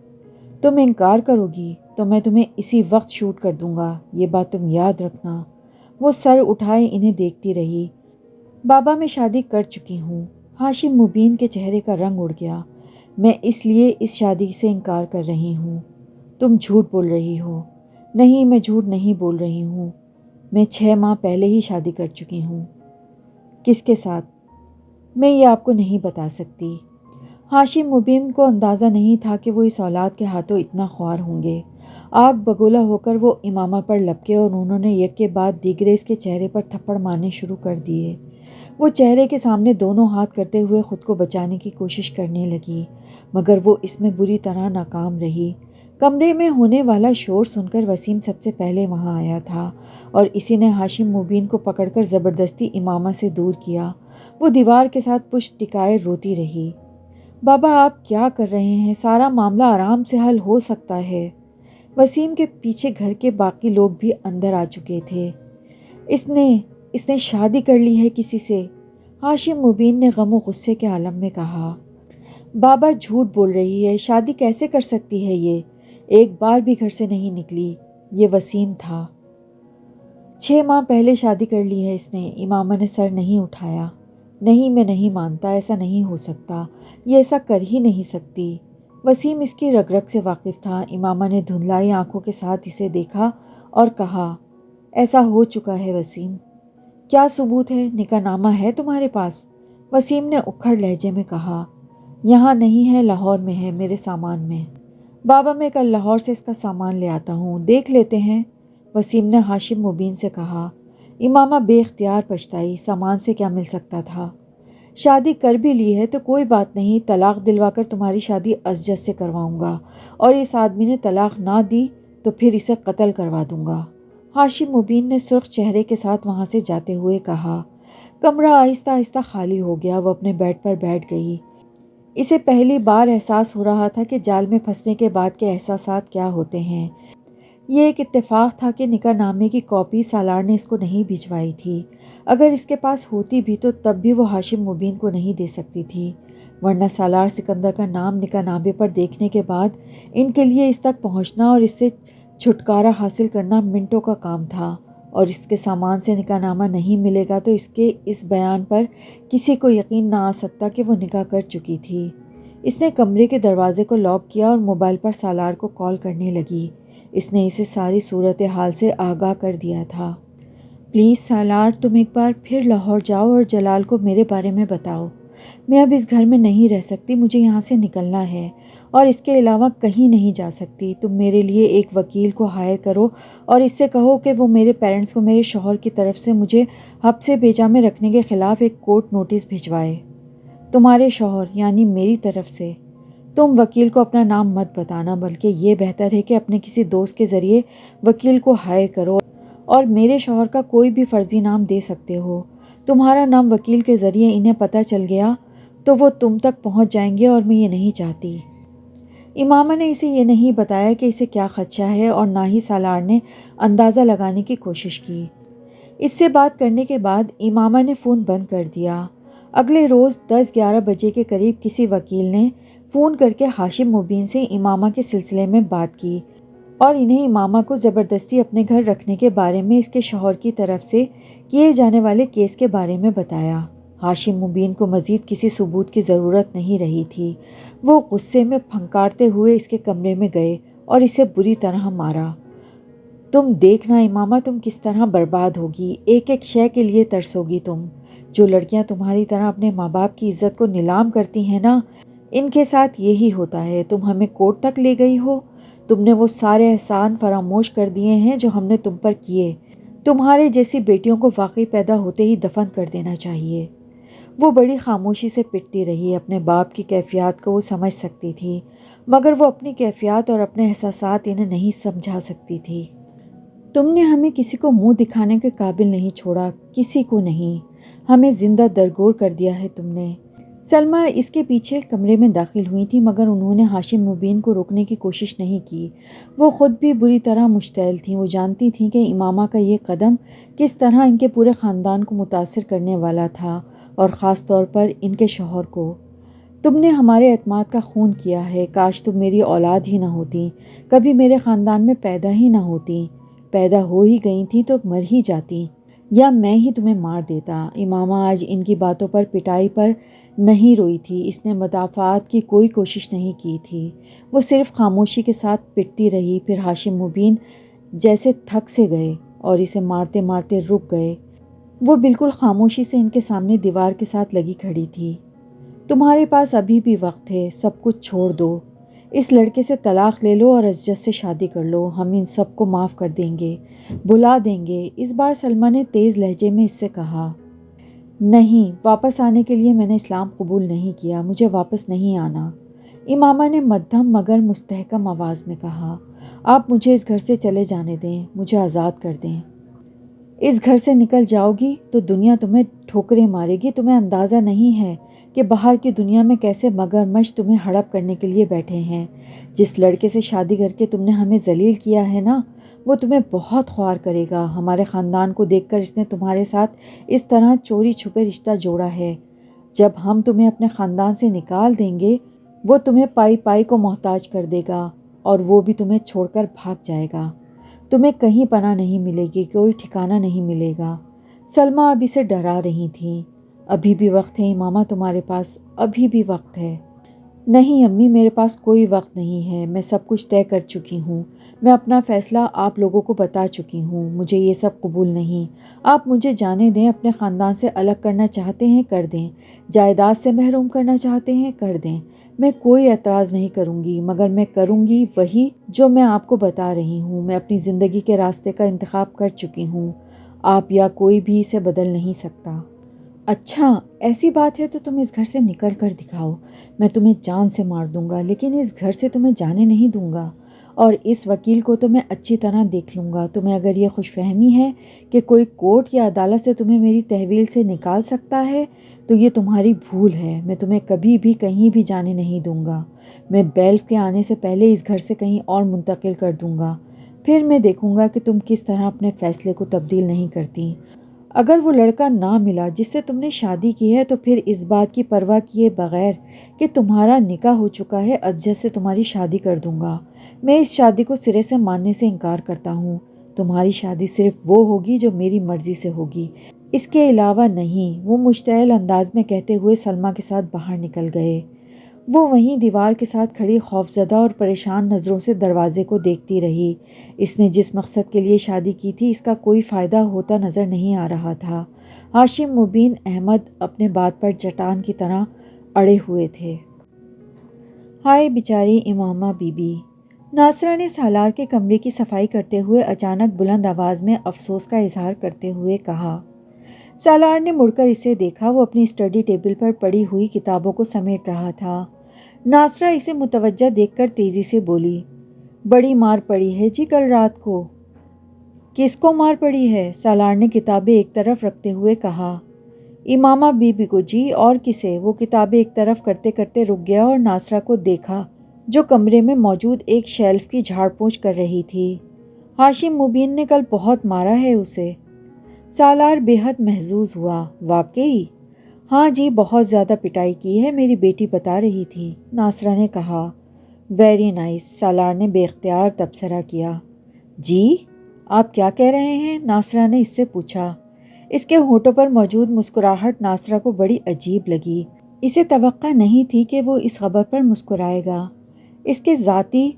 Speaker 1: تم انکار کرو گی تو میں تمہیں اسی وقت شوٹ کر دوں گا، یہ بات تم یاد رکھنا۔ وہ سر اٹھائے انہیں دیکھتی رہی۔ بابا، میں شادی کر چکی ہوں۔ ہاشم مبین کے چہرے کا رنگ اڑ گیا۔ میں اس لیے اس شادی سے انکار کر رہی ہوں۔ تم جھوٹ بول رہی ہو۔ نہیں، میں جھوٹ نہیں بول رہی ہوں، میں 6 ماہ پہلے ہی شادی کر چکی ہوں۔ کس کے ساتھ؟ میں یہ آپ کو نہیں بتا سکتی۔ ہاشم مبین کو اندازہ نہیں تھا کہ وہ اس اولاد کے ہاتھوں اتنا خوار ہوں گے۔ آگ بگولا ہو کر وہ امامہ پر لپکے اور انہوں نے یک کے بعد دیگرے اس کے چہرے پر تھپڑ مارنے شروع کر دیے۔ وہ چہرے کے سامنے دونوں ہاتھ کرتے ہوئے خود کو بچانے کی کوشش کرنے لگی، مگر وہ اس میں بری طرح ناکام رہی۔ کمرے میں ہونے والا شور سن کر وسیم سب سے پہلے وہاں آیا تھا اور اسی نے ہاشم مبین کو پکڑ کر زبردستی امامہ سے دور کیا۔ وہ دیوار کے ساتھ پشت ٹکائے روتی رہی۔ بابا، آپ کیا کر رہے ہیں؟ سارا معاملہ آرام سے حل ہو سکتا ہے۔ وسیم کے پیچھے گھر کے باقی لوگ بھی اندر آ چکے تھے۔ اس نے شادی کر لی ہے کسی سے؟ ہاشم مبین نے غم و غصے کے عالم میں کہا۔ بابا، جھوٹ بول رہی ہے، شادی کیسے کر سکتی ہے؟ یہ ایک بار بھی گھر سے نہیں نکلی۔ یہ وسیم تھا۔ 6 ماہ پہلے شادی کر لی ہے اس نے۔ امامہ نے سر نہیں اٹھایا۔ نہیں، میں نہیں مانتا، ایسا نہیں ہو سکتا، یہ ایسا کر ہی نہیں سکتی۔ وسیم اس کی رگ رگ سے واقف تھا۔ امامہ نے دھندلائی آنکھوں کے ساتھ اسے دیکھا اور کہا، ایسا ہو چکا ہے وسیم۔ کیا ثبوت ہے؟ نکاح نامہ ہے تمہارے پاس؟ وسیم نے اکھڑ لہجے میں کہا۔ یہاں نہیں ہے، لاہور میں ہے، میرے سامان میں۔ بابا، میں کل لاہور سے اس کا سامان لے آتا ہوں، دیکھ لیتے ہیں، وسیم نے ہاشم مبین سے کہا۔ امامہ بے اختیار پچھتائی۔ سامان سے کیا مل سکتا تھا؟ شادی کر بھی لی ہے تو کوئی بات نہیں، طلاق دلوا کر تمہاری شادی اسجد سے کرواؤں گا، اور اس آدمی نے طلاق نہ دی تو پھر اسے قتل کروا دوں گا، ہاشم مبین نے سرخ چہرے کے ساتھ وہاں سے جاتے ہوئے کہا۔ کمرہ آہستہ آہستہ خالی ہو گیا۔ وہ اپنے بیڈ پر بیٹھ گئی۔ اسے پہلی بار احساس ہو رہا تھا کہ جال میں پھنسنے کے بعد کے احساسات کیا ہوتے ہیں۔ یہ ایک اتفاق تھا کہ نکاح نامے کی کاپی سالار نے اس کو نہیں بھجوائی تھی۔ اگر اس کے پاس ہوتی بھی تو تب بھی وہ ہاشم مبین کو نہیں دے سکتی تھی، ورنہ سالار سکندر کا نام نکاح نامے پر دیکھنے کے بعد ان کے لیے اس تک پہنچنا اور اس سے چھٹکارا حاصل کرنا منٹوں کا کام تھا، اور اس کے سامان سے نکاح نامہ نہیں ملے گا تو اس کے اس بیان پر کسی کو یقین نہ آ سکتا کہ وہ نکاح کر چکی تھی۔ اس نے کمرے کے دروازے کو لاک کیا اور موبائل پر سالار کو کال کرنے لگی۔ اس نے اسے ساری صورتحال سے آگاہ کر دیا تھا۔ پلیز سالار، تم ایک بار پھر لاہور جاؤ اور جلال کو میرے بارے میں بتاؤ۔ میں اب اس گھر میں نہیں رہ سکتی، مجھے یہاں سے نکلنا ہے اور اس کے علاوہ کہیں نہیں جا سکتی۔ تم میرے لیے ایک وکیل کو ہائر کرو اور اس سے کہو کہ وہ میرے پیرنٹس کو میرے شوہر کی طرف سے مجھے حبس بیجا میں رکھنے کے خلاف ایک کورٹ نوٹس بھجوائے۔ تمہارے شوہر یعنی میری طرف سے۔ تم وکیل کو اپنا نام مت بتانا، بلکہ یہ بہتر ہے کہ اپنے کسی دوست کے ذریعے وکیل کو ہائر کرو اور میرے شوہر کا کوئی بھی فرضی نام دے سکتے ہو۔ تمہارا نام وکیل کے ذریعے انہیں پتہ چل گیا تو وہ تم تک پہنچ جائیں گے اور میں یہ نہیں چاہتی۔ امامہ نے اسے یہ نہیں بتایا کہ اسے کیا خدشہ ہے اور نہ ہی سالار نے اندازہ لگانے کی کوشش کی۔ اس سے بات کرنے کے بعد امامہ نے فون بند کر دیا۔ اگلے روز 10-11 بجے کے قریب کسی وکیل نے فون کر کے ہاشم مبین سے امامہ کے سلسلے میں بات کی اور انہیں امامہ کو زبردستی اپنے گھر رکھنے کے بارے میں اس کے شوہر کی طرف سے کیے جانے والے کیس کے بارے میں بتایا۔ ہاشم مبین کو مزید کسی ثبوت کی ضرورت نہیں رہی تھی۔ وہ غصے میں پھنکارتے ہوئے اس کے کمرے میں گئے اور اسے بری طرح مارا۔ تم دیکھنا امامہ تم کس طرح برباد ہوگی، ایک ایک شے کے لیے ترسوگی تم۔ جو لڑکیاں تمہاری طرح اپنے ماں باپ کی عزت کو نیلام کرتی ہیں نا، ان کے ساتھ یہی ہوتا ہے۔ تم ہمیں کورٹ تک لے گئی ہو، تم نے وہ سارے احسان فراموش کر دیے ہیں جو ہم نے تم پر کیے۔ تمہارے جیسی بیٹیوں کو واقعی پیدا ہوتے ہی دفن کر دینا چاہیے۔ وہ بڑی خاموشی سے پٹتی رہی۔ اپنے باپ کی کیفیات کو وہ سمجھ سکتی تھی، مگر وہ اپنی کیفیات اور اپنے احساسات انہیں نہیں سمجھا سکتی تھی۔ تم نے ہمیں کسی کو منہ دکھانے کے قابل نہیں چھوڑا، کسی کو نہیں۔ ہمیں زندہ درگور کر دیا ہے تم نے۔ سلمیٰ اس کے پیچھے کمرے میں داخل ہوئی تھی، مگر انہوں نے ہاشم مبین کو روکنے کی کوشش نہیں کی۔ وہ خود بھی بری طرح مشتعل تھیں۔ وہ جانتی تھیں کہ امامہ کا یہ قدم کس طرح ان کے پورے خاندان کو متاثر کرنے والا تھا، اور خاص طور پر ان کے شوہر کو۔ تم نے ہمارے اعتماد کا خون کیا ہے۔ کاش تم میری اولاد ہی نہ ہوتی، کبھی میرے خاندان میں پیدا ہی نہ ہوتی۔ پیدا ہو ہی گئی تھی تو مر ہی جاتی، یا میں ہی تمہیں مار دیتا۔ امامہ آج ان کی باتوں پر، پٹائی پر نہیں روئی تھی۔ اس نے مدافعت کی کوئی کوشش نہیں کی تھی۔ وہ صرف خاموشی کے ساتھ پٹتی رہی۔ پھر ہاشم مبین جیسے تھک سے گئے اور اسے مارتے مارتے رک گئے۔ وہ بالکل خاموشی سے ان کے سامنے دیوار کے ساتھ لگی کھڑی تھی۔ تمہارے پاس ابھی بھی وقت ہے، سب کچھ چھوڑ دو۔ اس لڑکے سے طلاق لے لو اور ازجد سے شادی کر لو۔ ہم ان سب کو معاف کر دیں گے، بھلا دیں گے۔ اس بار سلمیٰ نے تیز لہجے میں اس سے کہا۔ نہیں، واپس آنے کے لیے میں نے اسلام قبول نہیں کیا، مجھے واپس نہیں آنا۔ امامہ نے مدھم مگر مستحکم آواز میں کہا۔ آپ مجھے اس گھر سے چلے جانے دیں، مجھے آزاد کر دیں۔ اس گھر سے نکل جاؤ گی تو دنیا تمہیں ٹھوکریں مارے گی۔ تمہیں اندازہ نہیں ہے کہ باہر کی دنیا میں کیسے مگرمچھ تمہیں ہڑپ کرنے کے لیے بیٹھے ہیں۔ جس لڑکے سے شادی کر کے تم نے ہمیں ذلیل کیا ہے نا، وہ تمہیں بہت خوار کرے گا۔ ہمارے خاندان کو دیکھ کر اس نے تمہارے ساتھ اس طرح چوری چھپے رشتہ جوڑا ہے۔ جب ہم تمہیں اپنے خاندان سے نکال دیں گے، وہ تمہیں پائی پائی کو محتاج کر دے گا، اور وہ بھی تمہیں چھوڑ کر بھاگ جائے گا۔ تمہیں کہیں پناہ نہیں ملے گی، کوئی ٹھکانہ نہیں ملے گا۔ سلمیٰ اب اسے ڈرا رہی تھیں۔ ابھی بھی وقت ہے امامہ تمہارے پاس، ابھی بھی وقت ہے۔ نہیں امی، میرے پاس کوئی وقت نہیں ہے۔ میں سب کچھ طے کر چکی ہوں۔ میں اپنا فیصلہ آپ لوگوں کو بتا چکی ہوں۔ مجھے یہ سب قبول نہیں۔ آپ مجھے جانے دیں۔ اپنے خاندان سے الگ کرنا چاہتے ہیں کر دیں، جائیداد سے محروم کرنا چاہتے ہیں کر دیں۔ میں کوئی اعتراض نہیں کروں گی، مگر میں کروں گی وہی جو میں آپ کو بتا رہی ہوں۔ میں اپنی زندگی کے راستے کا انتخاب کر چکی ہوں۔ آپ یا کوئی بھی اسے بدل نہیں سکتا۔ اچھا، ایسی بات ہے تو تم اس گھر سے نکل کر دکھاؤ۔ میں تمہیں جان سے مار دوں گا، لیکن اس گھر سے تمہیں جانے نہیں دوں گا، اور اس وکیل کو تو میں اچھی طرح دیکھ لوں گا۔ تمہیں اگر یہ خوش فہمی ہے کہ کوئی کورٹ یا عدالت سے تمہیں میری تحویل سے نکال سکتا ہے تو یہ تمہاری بھول ہے۔ میں تمہیں کبھی بھی کہیں بھی جانے نہیں دوں گا۔ میں بیلف کے آنے سے پہلے اس گھر سے کہیں اور منتقل کر دوں گا، پھر میں دیکھوں گا کہ تم کس طرح اپنے فیصلے کو تبدیل نہیں کرتی۔ اگر وہ لڑکا نہ ملا جس سے تم نے شادی کی ہے، تو پھر اس بات کی پرواہ کیے بغیر کہ تمہارا نکاح ہو چکا ہے، ازجد سے تمہاری شادی کر دوں گا۔ میں اس شادی کو سرے سے ماننے سے انکار کرتا ہوں۔ تمہاری شادی صرف وہ ہوگی جو میری مرضی سے ہوگی، اس کے علاوہ نہیں۔ وہ مشتعل انداز میں کہتے ہوئے سلمیٰ کے ساتھ باہر نکل گئے۔ وہ وہیں دیوار کے ساتھ کھڑی خوفزدہ اور پریشان نظروں سے دروازے کو دیکھتی رہی۔ اس نے جس مقصد کے لیے شادی کی تھی، اس کا کوئی فائدہ ہوتا نظر نہیں آ رہا تھا۔ ہاشم مبین احمد اپنے بات پر چٹان کی طرح اڑے ہوئے تھے۔ ہائے بیچاری امامہ بی بی، ناصرہ نے سالار کے کمرے کی صفائی کرتے ہوئے اچانک بلند آواز میں افسوس کا اظہار کرتے ہوئے کہا۔ سالار نے مڑ کر اسے دیکھا۔ وہ اپنی اسٹڈی ٹیبل پر پڑی ہوئی کتابوں کو سمیٹ رہا تھا۔ ناصرہ اسے متوجہ دیکھ کر تیزی سے بولی، بڑی مار پڑی ہے جی کل رات کو۔ کس کو مار پڑی ہے؟ سالار نے کتابیں ایک طرف رکھتے ہوئے کہا۔ امامہ بی بی کو جی اور کسے، وہ کتابیں ایک طرف کرتے کرتے رک گیا اور ناصرہ کو دیکھا جو کمرے میں موجود ایک شیلف کی جھاڑ پونچھ کر رہی تھی۔ ہاشم مبین نے کل بہت مارا ہے اسے۔ سالار بے حد محظوظ ہوا۔ واقعی؟ ہاں جی، بہت زیادہ پٹائی کی ہے، میری بیٹی بتا رہی تھی، ناصرہ نے کہا۔ ویری نائس، سالار نے بے اختیار تبصرہ کیا۔ جی؟ آپ کیا کہہ رہے ہیں؟ ناصرہ نے اس سے پوچھا۔ اس کے ہونٹوں پر موجود مسکراہٹ ناصرہ کو بڑی عجیب لگی۔ اسے توقع نہیں تھی کہ وہ اس خبر پر مسکرائے گا۔ اس کے ذاتی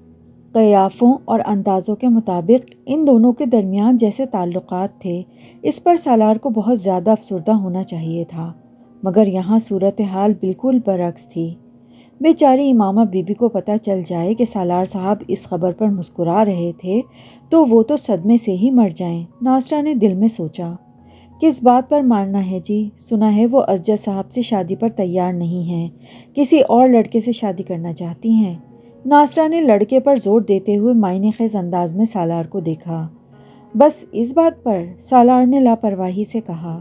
Speaker 1: قیافوں اور اندازوں کے مطابق ان دونوں کے درمیان جیسے تعلقات تھے، اس پر سالار کو بہت زیادہ افسردہ ہونا چاہیے تھا، مگر یہاں صورتحال بالکل برعکس تھی۔ بیچاری امامہ بی بی کو پتہ چل جائے کہ سالار صاحب اس خبر پر مسکرا رہے تھے تو وہ تو صدمے سے ہی مر جائیں۔ ناصرہ نے دل میں سوچا۔ کس بات پر مارنا ہے جی؟ سنا ہے وہ ازجد صاحب سے شادی پر تیار نہیں ہیں، کسی اور لڑکے سے شادی کرنا چاہتی ہیں۔ ناصرہ نے لڑکے پر زور دیتے ہوئے معنی خیز انداز میں سالار کو دیکھا۔ بس اس بات پر؟ سالار نے لاپرواہی سے کہا۔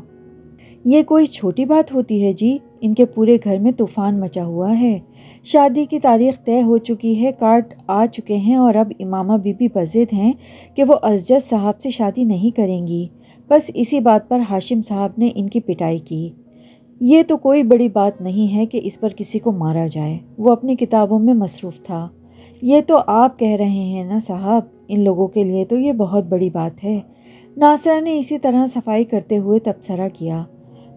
Speaker 1: یہ کوئی چھوٹی بات ہوتی ہے جی، ان کے پورے گھر میں طوفان مچا ہوا ہے، شادی کی تاریخ طے ہو چکی ہے، کارڈ آ چکے ہیں اور اب امامہ بی بی بضد ہیں کہ وہ ازجد صاحب سے شادی نہیں کریں گی۔ بس اسی بات پر ہاشم صاحب نے ان کی پٹائی کی۔ یہ تو کوئی بڑی بات نہیں ہے کہ اس پر کسی کو مارا جائے، وہ اپنی کتابوں میں مصروف تھا۔ یہ تو آپ کہہ رہے ہیں نا صاحب، ان لوگوں کے لیے تو یہ بہت بڑی بات ہے۔ ناصرہ نے اسی طرح صفائی کرتے ہوئے تبصرہ کیا۔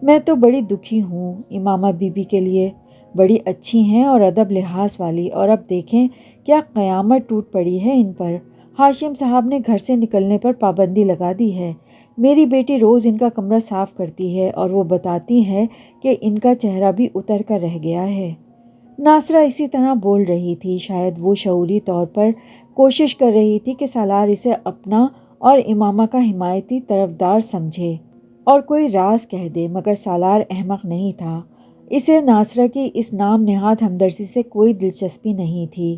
Speaker 1: میں تو بڑی دکھی ہوں امامہ بی بی کے لیے، بڑی اچھی ہیں اور ادب لحاظ والی، اور اب دیکھیں کیا قیامت ٹوٹ پڑی ہے ان پر۔ ہاشم صاحب نے گھر سے نکلنے پر پابندی لگا دی ہے۔ میری بیٹی روز ان کا کمرہ صاف کرتی ہے اور وہ بتاتی ہے کہ ان کا چہرہ بھی اتر کر رہ گیا ہے۔ ناصرہ اسی طرح بول رہی تھی، شاید وہ شعوری طور پر کوشش کر رہی تھی کہ سالار اسے اپنا اور امامہ کا حمایتی طرفدار سمجھے اور کوئی راز کہہ دے، مگر سالار احمق نہیں تھا۔ اسے ناصرہ کی اس نام نہاد ہمدردی سے کوئی دلچسپی نہیں تھی۔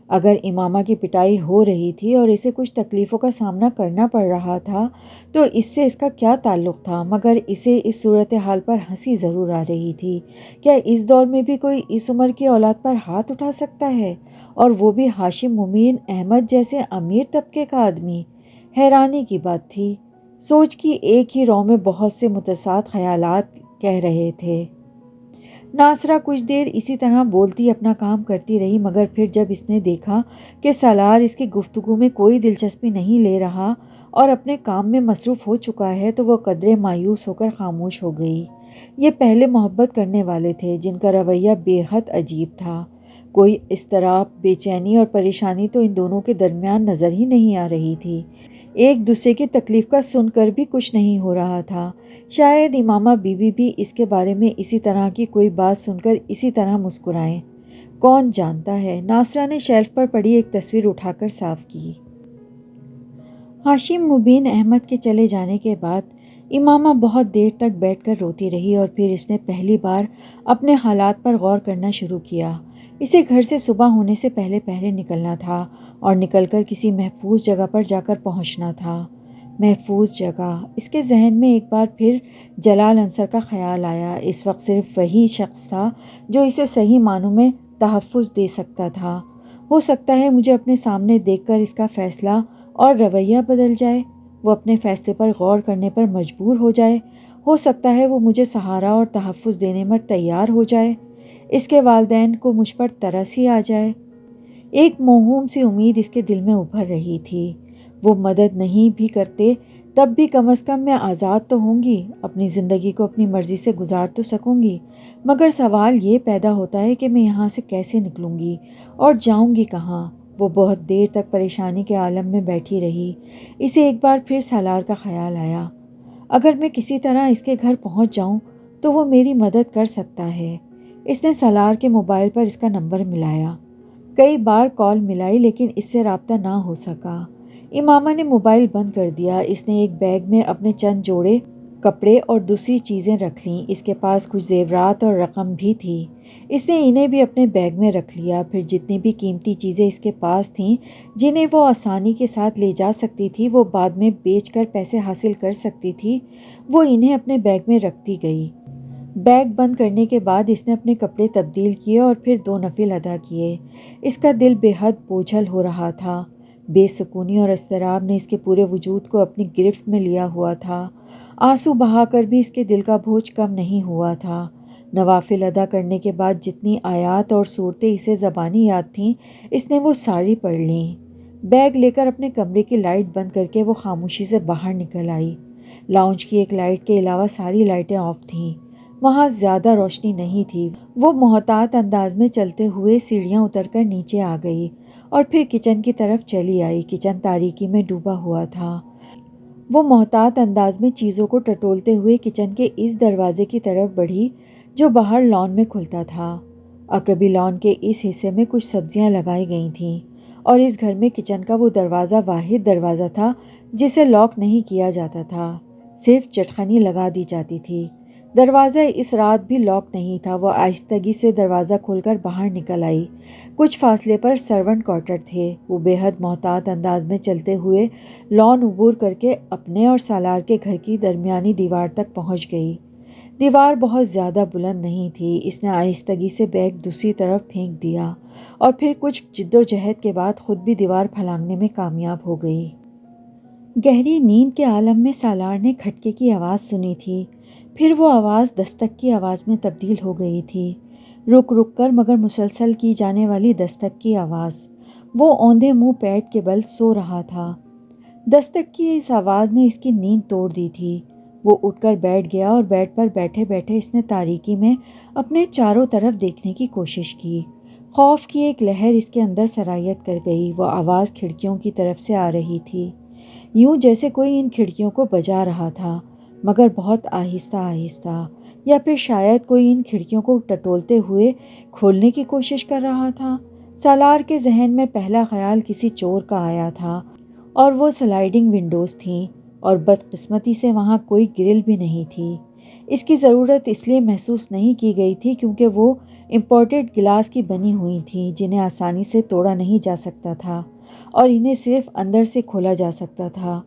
Speaker 1: اگر امامہ کی پٹائی ہو رہی تھی اور اسے کچھ تکلیفوں کا سامنا کرنا پڑ رہا تھا تو اس سے اس کا کیا تعلق تھا، مگر اسے اس صورتحال پر ہنسی ضرور آ رہی تھی۔ کیا اس دور میں بھی کوئی اس عمر کی اولاد پر ہاتھ اٹھا سکتا ہے، اور وہ بھی ہاشم مبین احمد جیسے امیر طبقے کا آدمی؟ حیرانی کی بات تھی۔ سوچ کی ایک ہی رو میں بہت سے متضاد خیالات کہہ رہے تھے۔ ناصرہ کچھ دیر اسی طرح بولتی اپنا کام کرتی رہی، مگر پھر جب اس نے دیکھا کہ سالار اس کی گفتگو میں کوئی دلچسپی نہیں لے رہا اور اپنے کام میں مصروف ہو چکا ہے تو وہ قدرے مایوس ہو کر خاموش ہو گئی۔ یہ پہلے محبت کرنے والے تھے جن کا رویہ بے حد عجیب تھا۔ کوئی اضطراب، بے چینی اور پریشانی تو ان دونوں کے درمیان نظر ہی نہیں آ رہی تھی۔ ایک دوسرے کی تکلیف کا سن کر بھی کچھ نہیں ہو رہا تھا۔ شاید امامہ بی بی بھی اس کے بارے میں اسی طرح کی کوئی بات سن کر اسی طرح مسکرائیں، کون جانتا ہے۔ ناصرہ نے شیلف پر پڑی ایک تصویر اٹھا کر صاف کی۔ ہاشم مبین احمد کے چلے جانے کے بعد امامہ بہت دیر تک بیٹھ کر روتی رہی، اور پھر اس نے پہلی بار اپنے حالات پر غور کرنا شروع کیا۔ اسے گھر سے صبح ہونے سے پہلے پہلے نکلنا تھا اور نکل کر کسی محفوظ جگہ پر جا کر پہنچنا تھا۔ محفوظ جگہ، اس کے ذہن میں ایک بار پھر جلال انصر کا خیال آیا۔ اس وقت صرف وہی شخص تھا جو اسے صحیح معنوں میں تحفظ دے سکتا تھا۔ ہو سکتا ہے مجھے اپنے سامنے دیکھ کر اس کا فیصلہ اور رویہ بدل جائے، وہ اپنے فیصلے پر غور کرنے پر مجبور ہو جائے، ہو سکتا ہے وہ مجھے سہارا اور تحفظ دینے میں تیار ہو جائے، اس کے والدین کو مجھ پر ترس ہی آ جائے۔ ایک موہوم سی امید اس کے دل میں ابھر رہی تھی۔ وہ مدد نہیں بھی کرتے تب بھی کم از کم میں آزاد تو ہوں گی، اپنی زندگی کو اپنی مرضی سے گزار تو سکوں گی، مگر سوال یہ پیدا ہوتا ہے کہ میں یہاں سے کیسے نکلوں گی اور جاؤں گی کہاں؟ وہ بہت دیر تک پریشانی کے عالم میں بیٹھی رہی۔ اسے ایک بار پھر سالار کا خیال آیا۔ اگر میں کسی طرح اس کے گھر پہنچ جاؤں تو وہ میری مدد کر سکتا ہے۔ اس نے سالار کے موبائل پر اس کا نمبر ملایا، کئی بار کال ملائی لیکن اس سے رابطہ نہ ہو سکا۔ امامہ نے موبائل بند کر دیا۔ اس نے ایک بیگ میں اپنے چند جوڑے کپڑے اور دوسری چیزیں رکھ لیں۔ اس کے پاس کچھ زیورات اور رقم بھی تھی، اس نے انہیں بھی اپنے بیگ میں رکھ لیا۔ پھر جتنی بھی قیمتی چیزیں اس کے پاس تھیں جنہیں وہ آسانی کے ساتھ لے جا سکتی تھی، وہ بعد میں بیچ کر پیسے حاصل کر سکتی تھی، وہ انہیں اپنے بیگ میں رکھتی گئی۔ بیگ بند کرنے کے بعد اس نے اپنے کپڑے تبدیل کیے اور پھر 2 نفل ادا کیے۔ اس کا دل بے حد بوجھل ہو رہا تھا۔ بے سکونی اور اضطراب نے اس کے پورے وجود کو اپنی گرفت میں لیا ہوا تھا۔ آنسو بہا کر بھی اس کے دل کا بوجھ کم نہیں ہوا تھا۔ نوافل ادا کرنے کے بعد جتنی آیات اور صورتیں اسے زبانی یاد تھیں، اس نے وہ ساری پڑھ لیں۔ بیگ لے کر اپنے کمرے کی لائٹ بند کر کے وہ خاموشی سے باہر نکل آئی۔ لاؤنج کی ایک لائٹ کے علاوہ ساری لائٹیں آف تھیں۔ وہاں زیادہ روشنی نہیں تھی۔ وہ محتاط انداز میں چلتے ہوئے سیڑھیاں اتر کر نیچے آ گئی اور پھر کچن کی طرف چلی آئی۔ کچن تاریکی میں ڈوبا ہوا تھا۔ وہ محتاط انداز میں چیزوں کو ٹٹولتے ہوئے کچن کے اس دروازے کی طرف بڑھی جو باہر لان میں کھلتا تھا۔ عقبی لان کے اس حصے میں کچھ سبزیاں لگائی گئی تھیں اور اس گھر میں کچن کا وہ دروازہ واحد دروازہ تھا جسے لاک نہیں کیا جاتا تھا، صرف چٹخنی لگا دی جاتی تھی۔ دروازہ اس رات بھی لاک نہیں تھا۔ وہ آہستگی سے دروازہ کھول کر باہر نکل آئی۔ کچھ فاصلے پر سرونٹ کوارٹر تھے۔ وہ بے حد محتاط انداز میں چلتے ہوئے لان عبور کر کے اپنے اور سالار کے گھر کی درمیانی دیوار تک پہنچ گئی۔ دیوار بہت زیادہ بلند نہیں تھی۔ اس نے آہستگی سے بیگ دوسری طرف پھینک دیا اور پھر کچھ جدوجہد کے بعد خود بھی دیوار پھلانگنے میں کامیاب ہو گئی۔ گہری نیند کے عالم میں سالار نے کھٹکے کی آواز سنی تھی، پھر وہ آواز دستک کی آواز میں تبدیل ہو گئی تھی، رک رک کر مگر مسلسل کی جانے والی دستک کی آواز۔ وہ اوندھے منہ پیٹ کے بل سو رہا تھا۔ دستک کی اس آواز نے اس کی نیند توڑ دی تھی۔ وہ اٹھ کر بیٹھ گیا اور بیڈ پر بیٹھے بیٹھے اس نے تاریکی میں اپنے چاروں طرف دیکھنے کی کوشش کی۔ خوف کی ایک لہر اس کے اندر سرایت کر گئی۔ وہ آواز کھڑکیوں کی طرف سے آ رہی تھی، یوں جیسے کوئی ان کھڑکیوں کو بجا رہا تھا، مگر بہت آہستہ آہستہ، یا پھر شاید کوئی ان کھڑکیوں کو ٹٹولتے ہوئے کھولنے کی کوشش کر رہا تھا۔ سالار کے ذہن میں پہلا خیال کسی چور کا آیا تھا، اور وہ سلائیڈنگ ونڈوز تھیں اور بدقسمتی سے وہاں کوئی گرل بھی نہیں تھی۔ اس کی ضرورت اس لیے محسوس نہیں کی گئی تھی کیونکہ وہ امپورٹڈ گلاس کی بنی ہوئی تھیں جنہیں آسانی سے توڑا نہیں جا سکتا تھا اور انہیں صرف اندر سے کھولا جا سکتا تھا۔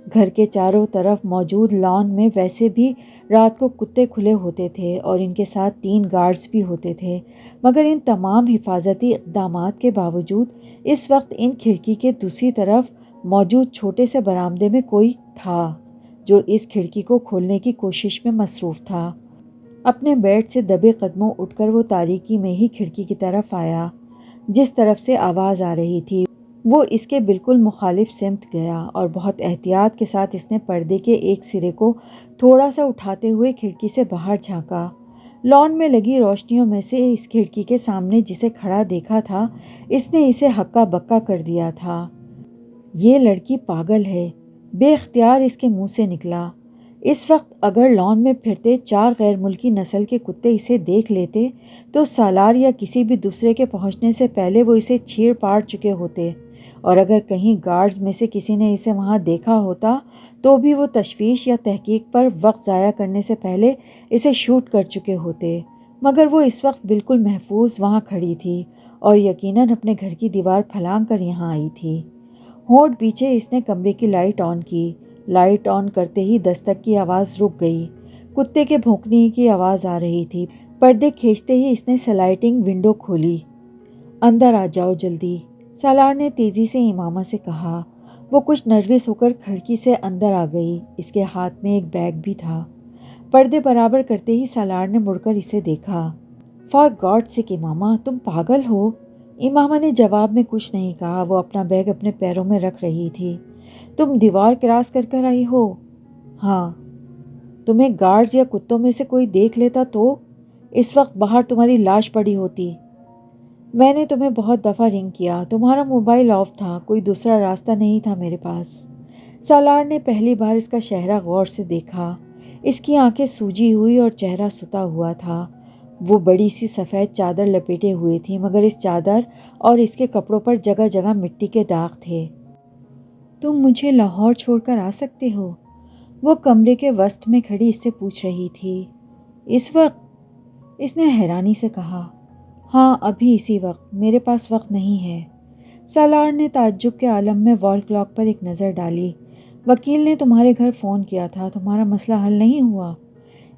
Speaker 1: گھر کے چاروں طرف موجود لان میں ویسے بھی رات کو کتے کھلے ہوتے تھے اور ان کے ساتھ 3 گارڈز بھی ہوتے تھے، مگر ان تمام حفاظتی اقدامات کے باوجود اس وقت ان کھڑکی کے دوسری طرف موجود چھوٹے سے برآمدے میں کوئی تھا جو اس کھڑکی کو کھولنے کی کوشش میں مصروف تھا۔ اپنے بیڈ سے دبے قدموں اٹھ کر وہ تاریکی میں ہی کھڑکی کی طرف آیا جس طرف سے آواز آ رہی تھی۔ وہ اس کے بالکل مخالف سمت گیا اور بہت احتیاط کے ساتھ اس نے پردے کے ایک سرے کو تھوڑا سا اٹھاتے ہوئے کھڑکی سے باہر جھانکا۔ لان میں لگی روشنیوں میں سے اس کھڑکی کے سامنے جسے کھڑا دیکھا تھا، اس نے اسے ہکا بکا کر دیا تھا۔ یہ لڑکی پاگل ہے، بے اختیار اس کے منہ سے نکلا۔ اس وقت اگر لان میں پھرتے 4 غیر ملکی نسل کے کتے اسے دیکھ لیتے تو سالار یا کسی بھی دوسرے کے پہنچنے سے پہلے وہ اسے چیر پاڑ چکے ہوتے، اور اگر کہیں گارڈز میں سے کسی نے اسے وہاں دیکھا ہوتا تو بھی وہ تشویش یا تحقیق پر وقت ضائع کرنے سے پہلے اسے شوٹ کر چکے ہوتے، مگر وہ اس وقت بالکل محفوظ وہاں کھڑی تھی اور یقیناً اپنے گھر کی دیوار پھلانگ کر یہاں آئی تھی۔ ہونٹ پیچھے اس نے کمرے کی لائٹ آن کی۔ لائٹ آن کرتے ہی دستک کی آواز رک گئی۔ کتے کے بھونکنے کی آواز آ رہی تھی۔ پردے کھینچتے ہی اس نے سلائڈنگ ونڈو کھولی۔ اندر آ جاؤ جلدی، سالار نے تیزی سے امامہ سے کہا۔ وہ کچھ نروس ہو کر کھڑکی سے اندر آ گئی۔ اس کے ہاتھ میں ایک بیگ بھی تھا۔ پردے برابر کرتے ہی سالار نے مڑ کر اسے دیکھا۔ فار گاڈ سیک امامہ، تم پاگل ہو؟ امامہ نے جواب میں کچھ نہیں کہا۔ وہ اپنا بیگ اپنے پیروں میں رکھ رہی تھی۔ تم دیوار کراس کر کر آئی ہو؟ ہاں۔ تمہیں گارڈز یا کتوں میں سے کوئی دیکھ لیتا تو؟ اس وقت باہر تمہاری لاش پڑی ہوتی۔ میں نے تمہیں بہت دفعہ رنگ کیا، تمہارا موبائل آف تھا، کوئی دوسرا راستہ نہیں تھا میرے پاس۔ سالار نے پہلی بار اس کا چہرہ غور سے دیکھا۔ اس کی آنکھیں سوجی ہوئی اور چہرہ ستا ہوا تھا۔ وہ بڑی سی سفید چادر لپیٹے ہوئے تھی، مگر اس چادر اور اس کے کپڑوں پر جگہ جگہ مٹی کے داغ تھے۔ تم مجھے لاہور چھوڑ کر آ سکتے ہو؟ وہ کمرے کے وسط میں کھڑی اس سے پوچھ رہی تھی۔ اس وقت؟ اس نے حیرانی سے کہا۔ ہاں، ابھی اسی وقت، میرے پاس وقت نہیں ہے۔ سالار نے تعجب کے عالم میں وال کلاک پر ایک نظر ڈالی۔ وکیل نے تمہارے گھر فون کیا تھا، تمہارا مسئلہ حل نہیں ہوا؟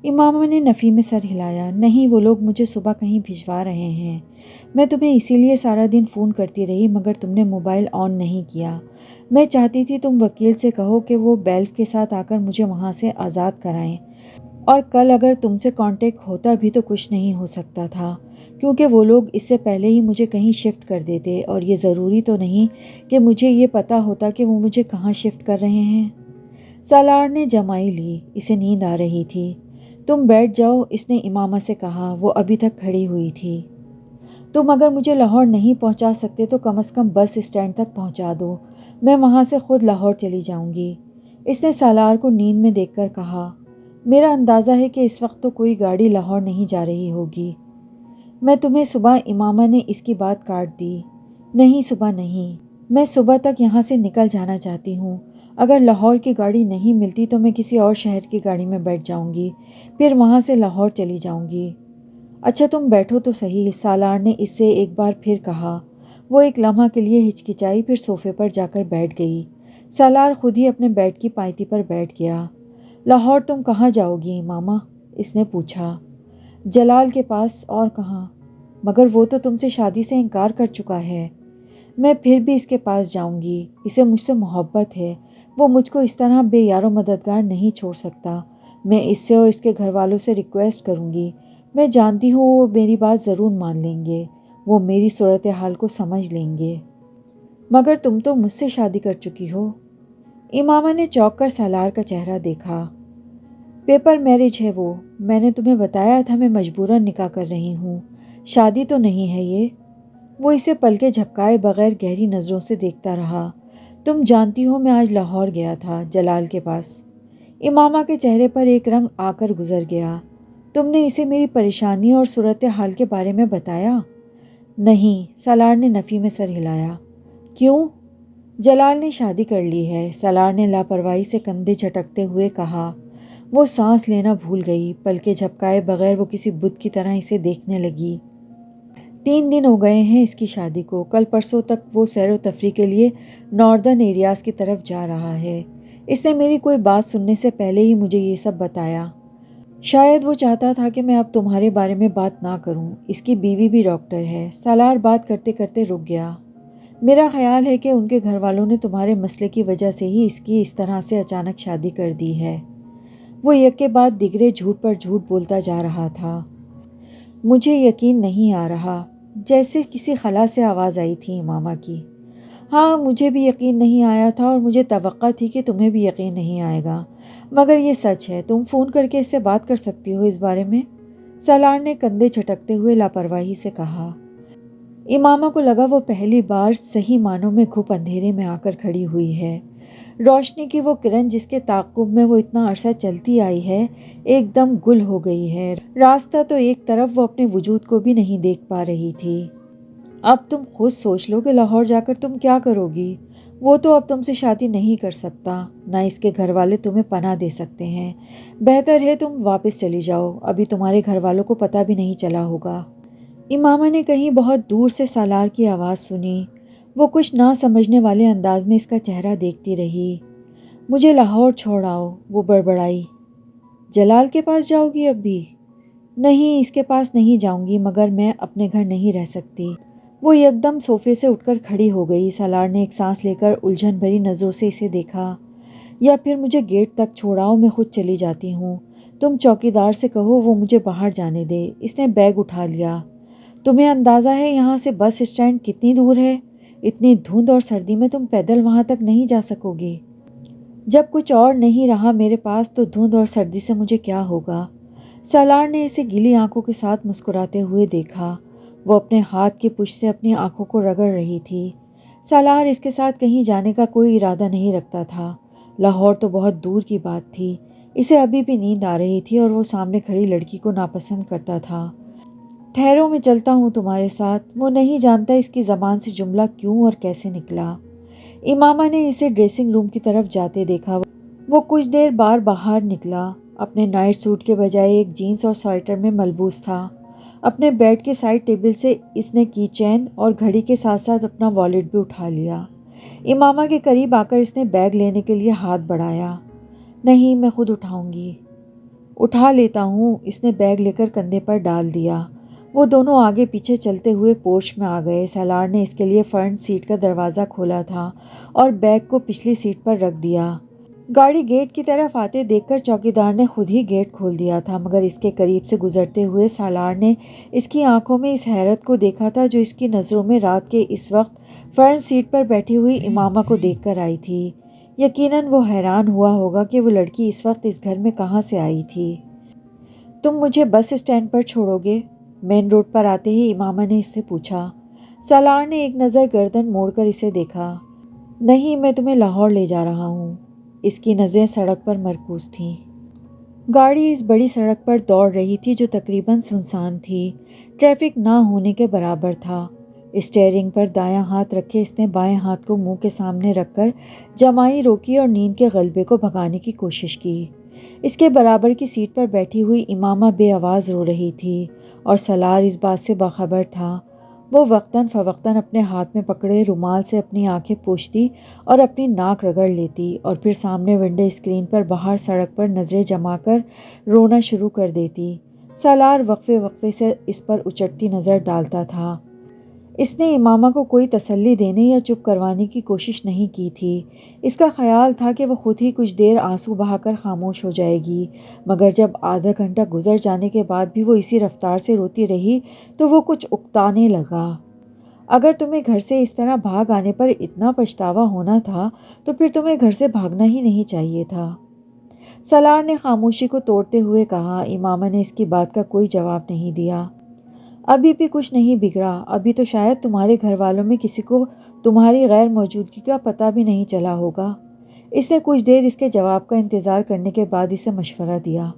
Speaker 1: امامہ نے نفی میں سر ہلایا۔ نہیں، وہ لوگ مجھے صبح کہیں بھجوا رہے ہیں۔ میں تمہیں اسی لیے سارا دن فون کرتی رہی مگر تم نے موبائل آن نہیں کیا۔ میں چاہتی تھی تم وکیل سے کہو کہ وہ بیلف کے ساتھ آ کر مجھے وہاں سے آزاد کرائیں، اور کل اگر تم سے کانٹیکٹ ہوتا بھی تو کچھ نہیں ہو سکتا تھا، کیونکہ وہ لوگ اس سے پہلے ہی مجھے کہیں شفٹ کر دیتے، اور یہ ضروری تو نہیں کہ مجھے یہ پتہ ہوتا کہ وہ مجھے کہاں شفٹ کر رہے ہیں۔ سالار نے جمائی لی، اسے نیند آ رہی تھی۔ تم بیٹھ جاؤ، اس نے امامہ سے کہا، وہ ابھی تک کھڑی ہوئی تھی۔ تم اگر مجھے لاہور نہیں پہنچا سکتے تو کم از کم بس اسٹینڈ تک پہنچا دو، میں وہاں سے خود لاہور چلی جاؤں گی۔ اس نے سالار کو نیند میں دیکھ کر کہا، میرا اندازہ ہے کہ اس وقت تو کوئی گاڑی لاہور نہیں جا رہی ہوگی۔ میں تمہیں صبح، امامہ نے اس کی بات کاٹ دی۔ نہیں، صبح نہیں، میں صبح تک یہاں سے نکل جانا چاہتی ہوں۔ اگر لاہور کی گاڑی نہیں ملتی تو میں کسی اور شہر کی گاڑی میں بیٹھ جاؤں گی، پھر وہاں سے لاہور چلی جاؤں گی۔ اچھا تم بیٹھو تو صحیح، سالار نے اس سے ایک بار پھر کہا۔ وہ ایک لمحہ کے لیے ہچکچائی، پھر صوفے پر جا کر بیٹھ گئی۔ سالار خود ہی اپنے بیڈ کی پائیتی پر بیٹھ گیا۔ لاہور تم کہاں جاؤ گی امامہ؟ اس نے پوچھا۔ جلال کے پاس، اور کہاں؟ مگر وہ تو تم سے شادی سے انکار کر چکا ہے۔ میں پھر بھی اس کے پاس جاؤں گی، اسے مجھ سے محبت ہے، وہ مجھ کو اس طرح بے یار و مددگار نہیں چھوڑ سکتا۔ میں اس سے اور اس کے گھر والوں سے ریکویسٹ کروں گی، میں جانتی ہوں وہ میری بات ضرور مان لیں گے، وہ میری صورتحال کو سمجھ لیں گے۔ مگر تم تو مجھ سے شادی کر چکی ہو۔ امامہ نے چونک کر سالار کا چہرہ دیکھا۔ پیپر میرج ہے وہ، میں نے تمہیں بتایا تھا میں مجبوراً نکاح کر رہی ہوں، شادی تو نہیں ہے یہ۔ وہ اسے پلکیں جھپکائے بغیر گہری نظروں سے دیکھتا رہا۔ تم جانتی ہو میں آج لاہور گیا تھا، جلال کے پاس۔ امامہ کے چہرے پر ایک رنگ آ کر گزر گیا۔ تم نے اسے میری پریشانی اور صورتحال کے بارے میں بتایا؟ نہیں، سالار نے نفی میں سر ہلایا۔ کیوں؟ جلال نے شادی کر لی ہے، سالار نے لاپرواہی سے کندھے جھٹکتے ہوئے کہا۔ وہ سانس لینا بھول گئی، پلکیں جھپکائے بغیر وہ کسی بت کی طرح اسے دیکھنے لگی۔ 3 دن ہو گئے ہیں اس کی شادی کو، کل پرسوں تک وہ سیر و تفریح کے لیے ناردرن ایریاز کی طرف جا رہا ہے۔ اس نے میری کوئی بات سننے سے پہلے ہی مجھے یہ سب بتایا۔ شاید وہ چاہتا تھا کہ میں اب تمہارے بارے میں بات نہ کروں، اس کی بیوی بھی ڈاکٹر ہے۔ سالار بات کرتے کرتے رک گیا۔ میرا خیال ہے کہ ان کے گھر والوں نے تمہارے مسئلے کی وجہ سے ہی اس کی اس طرح سے اچانک شادی کر دی ہے۔ وہ یک کے بعد دیگرے جھوٹ پر جھوٹ بولتا جا رہا تھا۔ مجھے یقین نہیں آ رہا، جیسے کسی خلا سے آواز آئی تھی امامہ کی۔ ہاں، مجھے بھی یقین نہیں آیا تھا اور مجھے توقع تھی کہ تمہیں بھی یقین نہیں آئے گا، مگر یہ سچ ہے۔ تم فون کر کے اس سے بات کر سکتی ہو اس بارے میں؟ سالار نے کندھے جھٹکتے ہوئے لاپرواہی سے کہا۔ امامہ کو لگا وہ پہلی بار صحیح معنوں میں گھپ اندھیرے میں آ کر کھڑی ہوئی ہے۔ روشنی کی وہ کرن جس کے تعاقب میں وہ اتنا عرصہ چلتی آئی ہے، ایک دم گل ہو گئی ہے۔ راستہ تو ایک طرف وہ اپنے وجود کو بھی نہیں دیکھ پا رہی تھی۔ اب تم خود سوچ لو کہ لاہور جا کر تم کیا کرو گی؟ وہ تو اب تم سے شادی نہیں کر سکتا، نہ اس کے گھر والے تمہیں پناہ دے سکتے ہیں۔ بہتر ہے تم واپس چلی جاؤ، ابھی تمہارے گھر والوں کو پتہ بھی نہیں چلا ہوگا۔ امامہ نے کہیں بہت دور سے سالار کی آواز سنی۔ وہ کچھ نہ سمجھنے والے انداز میں اس کا چہرہ دیکھتی رہی۔ مجھے لاہور چھوڑ آؤ، وہ بڑبڑائی۔ جلال کے پاس جاؤ گی اب بھی؟ نہیں، اس کے پاس نہیں جاؤں گی، مگر میں اپنے گھر نہیں رہ سکتی۔ وہ یکدم صوفے سے اٹھ کر کھڑی ہو گئی۔ سالار نے ایک سانس لے کر الجھن بھری نظروں سے اسے دیکھا۔ یا پھر مجھے گیٹ تک چھوڑاؤ، میں خود چلی جاتی ہوں۔ تم چوکیدار سے کہو وہ مجھے باہر جانے دے۔ اس نے بیگ اٹھا لیا۔ تمہیں اندازہ ہے یہاں سے بس اسٹینڈ کتنی دور ہے؟ اتنی دھند اور سردی میں تم پیدل وہاں تک نہیں جا سکو گی۔ جب کچھ اور نہیں رہا میرے پاس تو دھند اور سردی سے مجھے کیا ہوگا؟ سالار نے اسے گیلی آنکھوں کے ساتھ مسکراتے ہوئے دیکھا۔ وہ اپنے ہاتھ کی پشت سے اپنی آنکھوں کو رگڑ رہی تھی۔ سالار اس کے ساتھ کہیں جانے کا کوئی ارادہ نہیں رکھتا تھا۔ لاہور تو بہت دور کی بات تھی۔ اسے ابھی بھی نیند آ رہی تھی اور وہ سامنے کھڑی لڑکی کو ناپسند کرتا تھا۔ ٹھہرو، میں چلتا ہوں تمہارے ساتھ۔ وہ نہیں جانتا اس کی زبان سے جملہ کیوں اور کیسے نکلا۔ امامہ نے اسے ڈریسنگ روم کی طرف جاتے دیکھا۔ وہ کچھ دیر بعد باہر نکلا۔ اپنے نائٹ سوٹ کے بجائے ایک جینس اور سویٹر میں ملبوس تھا۔ اپنے بیڈ کے سائڈ ٹیبل سے اس نے کی چین اور گھڑی کے ساتھ ساتھ اپنا والیٹ بھی اٹھا لیا۔ امامہ کے قریب آ کر اس نے بیگ لینے کے لیے ہاتھ بڑھایا۔ نہیں، میں خود اٹھاؤں گی۔ اٹھا لیتا ہوں۔ اس نے بیگ لے کر کندھے پر ڈال دیا۔ وہ دونوں آگے پیچھے چلتے ہوئے پورچ میں آ گئے۔ سالار نے اس کے لیے فرنٹ سیٹ کا دروازہ کھولا تھا اور بیگ کو پچھلی سیٹ پر رکھ دیا۔ گاڑی گیٹ کی طرف آتے دیکھ کر چوکیدار نے خود ہی گیٹ کھول دیا تھا، مگر اس کے قریب سے گزرتے ہوئے سالار نے اس کی آنکھوں میں اس حیرت کو دیکھا تھا جو اس کی نظروں میں رات کے اس وقت فرنٹ سیٹ پر بیٹھی ہوئی امامہ کو دیکھ کر آئی تھی۔ یقیناً وہ حیران ہوا ہوگا کہ وہ لڑکی اس وقت اس گھر میں کہاں سے آئی تھی۔ تم مجھے بس اسٹینڈ پر چھوڑو گے؟ مین روڈ پر آتے ہی امامہ نے اس سے پوچھا۔ سالار نے ایک نظر گردن موڑ کر اسے دیکھا۔ نہیں، میں تمہیں لاہور لے جا رہا ہوں۔ اس کی نظریں سڑک پر مرکوز تھیں۔ گاڑی اس بڑی سڑک پر دوڑ رہی تھی جو تقریباً سنسان تھی، ٹریفک نہ ہونے کے برابر تھا۔ اسٹیئرنگ پر دایاں ہاتھ رکھے اس نے بائیں ہاتھ کو منہ کے سامنے رکھ کر جمائی روکی اور نیند کے غلبے کو بھگانے کی کوشش کی۔ اس کے برابر کی سیٹ پر بیٹھی ہوئی امامہ بے آواز رو رہی تھی اور سالار اس بات سے باخبر تھا۔ وہ وقتاً فوقتاً اپنے ہاتھ میں پکڑے رومال سے اپنی آنکھیں پوچھتی اور اپنی ناک رگڑ لیتی اور پھر سامنے ونڈو اسکرین پر باہر سڑک پر نظریں جما کر رونا شروع کر دیتی۔ سالار وقفے وقفے سے اس پر اچٹتی نظر ڈالتا تھا۔ اس نے امامہ کو کوئی تسلی دینے یا چپ کروانے کی کوشش نہیں کی تھی۔ اس کا خیال تھا کہ وہ خود ہی کچھ دیر آنسو بہا کر خاموش ہو جائے گی، مگر جب آدھا گھنٹہ گزر جانے کے بعد بھی وہ اسی رفتار سے روتی رہی تو وہ کچھ اکتانے لگا۔ اگر تمہیں گھر سے اس طرح بھاگ آنے پر اتنا پچھتاوا ہونا تھا تو پھر تمہیں گھر سے بھاگنا ہی نہیں چاہیے تھا، سالار نے خاموشی کو توڑتے ہوئے کہا۔ امامہ نے اس کی بات کا کوئی جواب نہیں دیا۔ ابھی بھی کچھ نہیں بگڑا، ابھی تو شاید تمہارے گھر والوں میں کسی کو تمہاری غیر موجودگی کا پتہ بھی نہیں چلا ہوگا۔ اس نے کچھ دیر اس کے جواب کا انتظار کرنے کے بعد اسے مشورہ دیا۔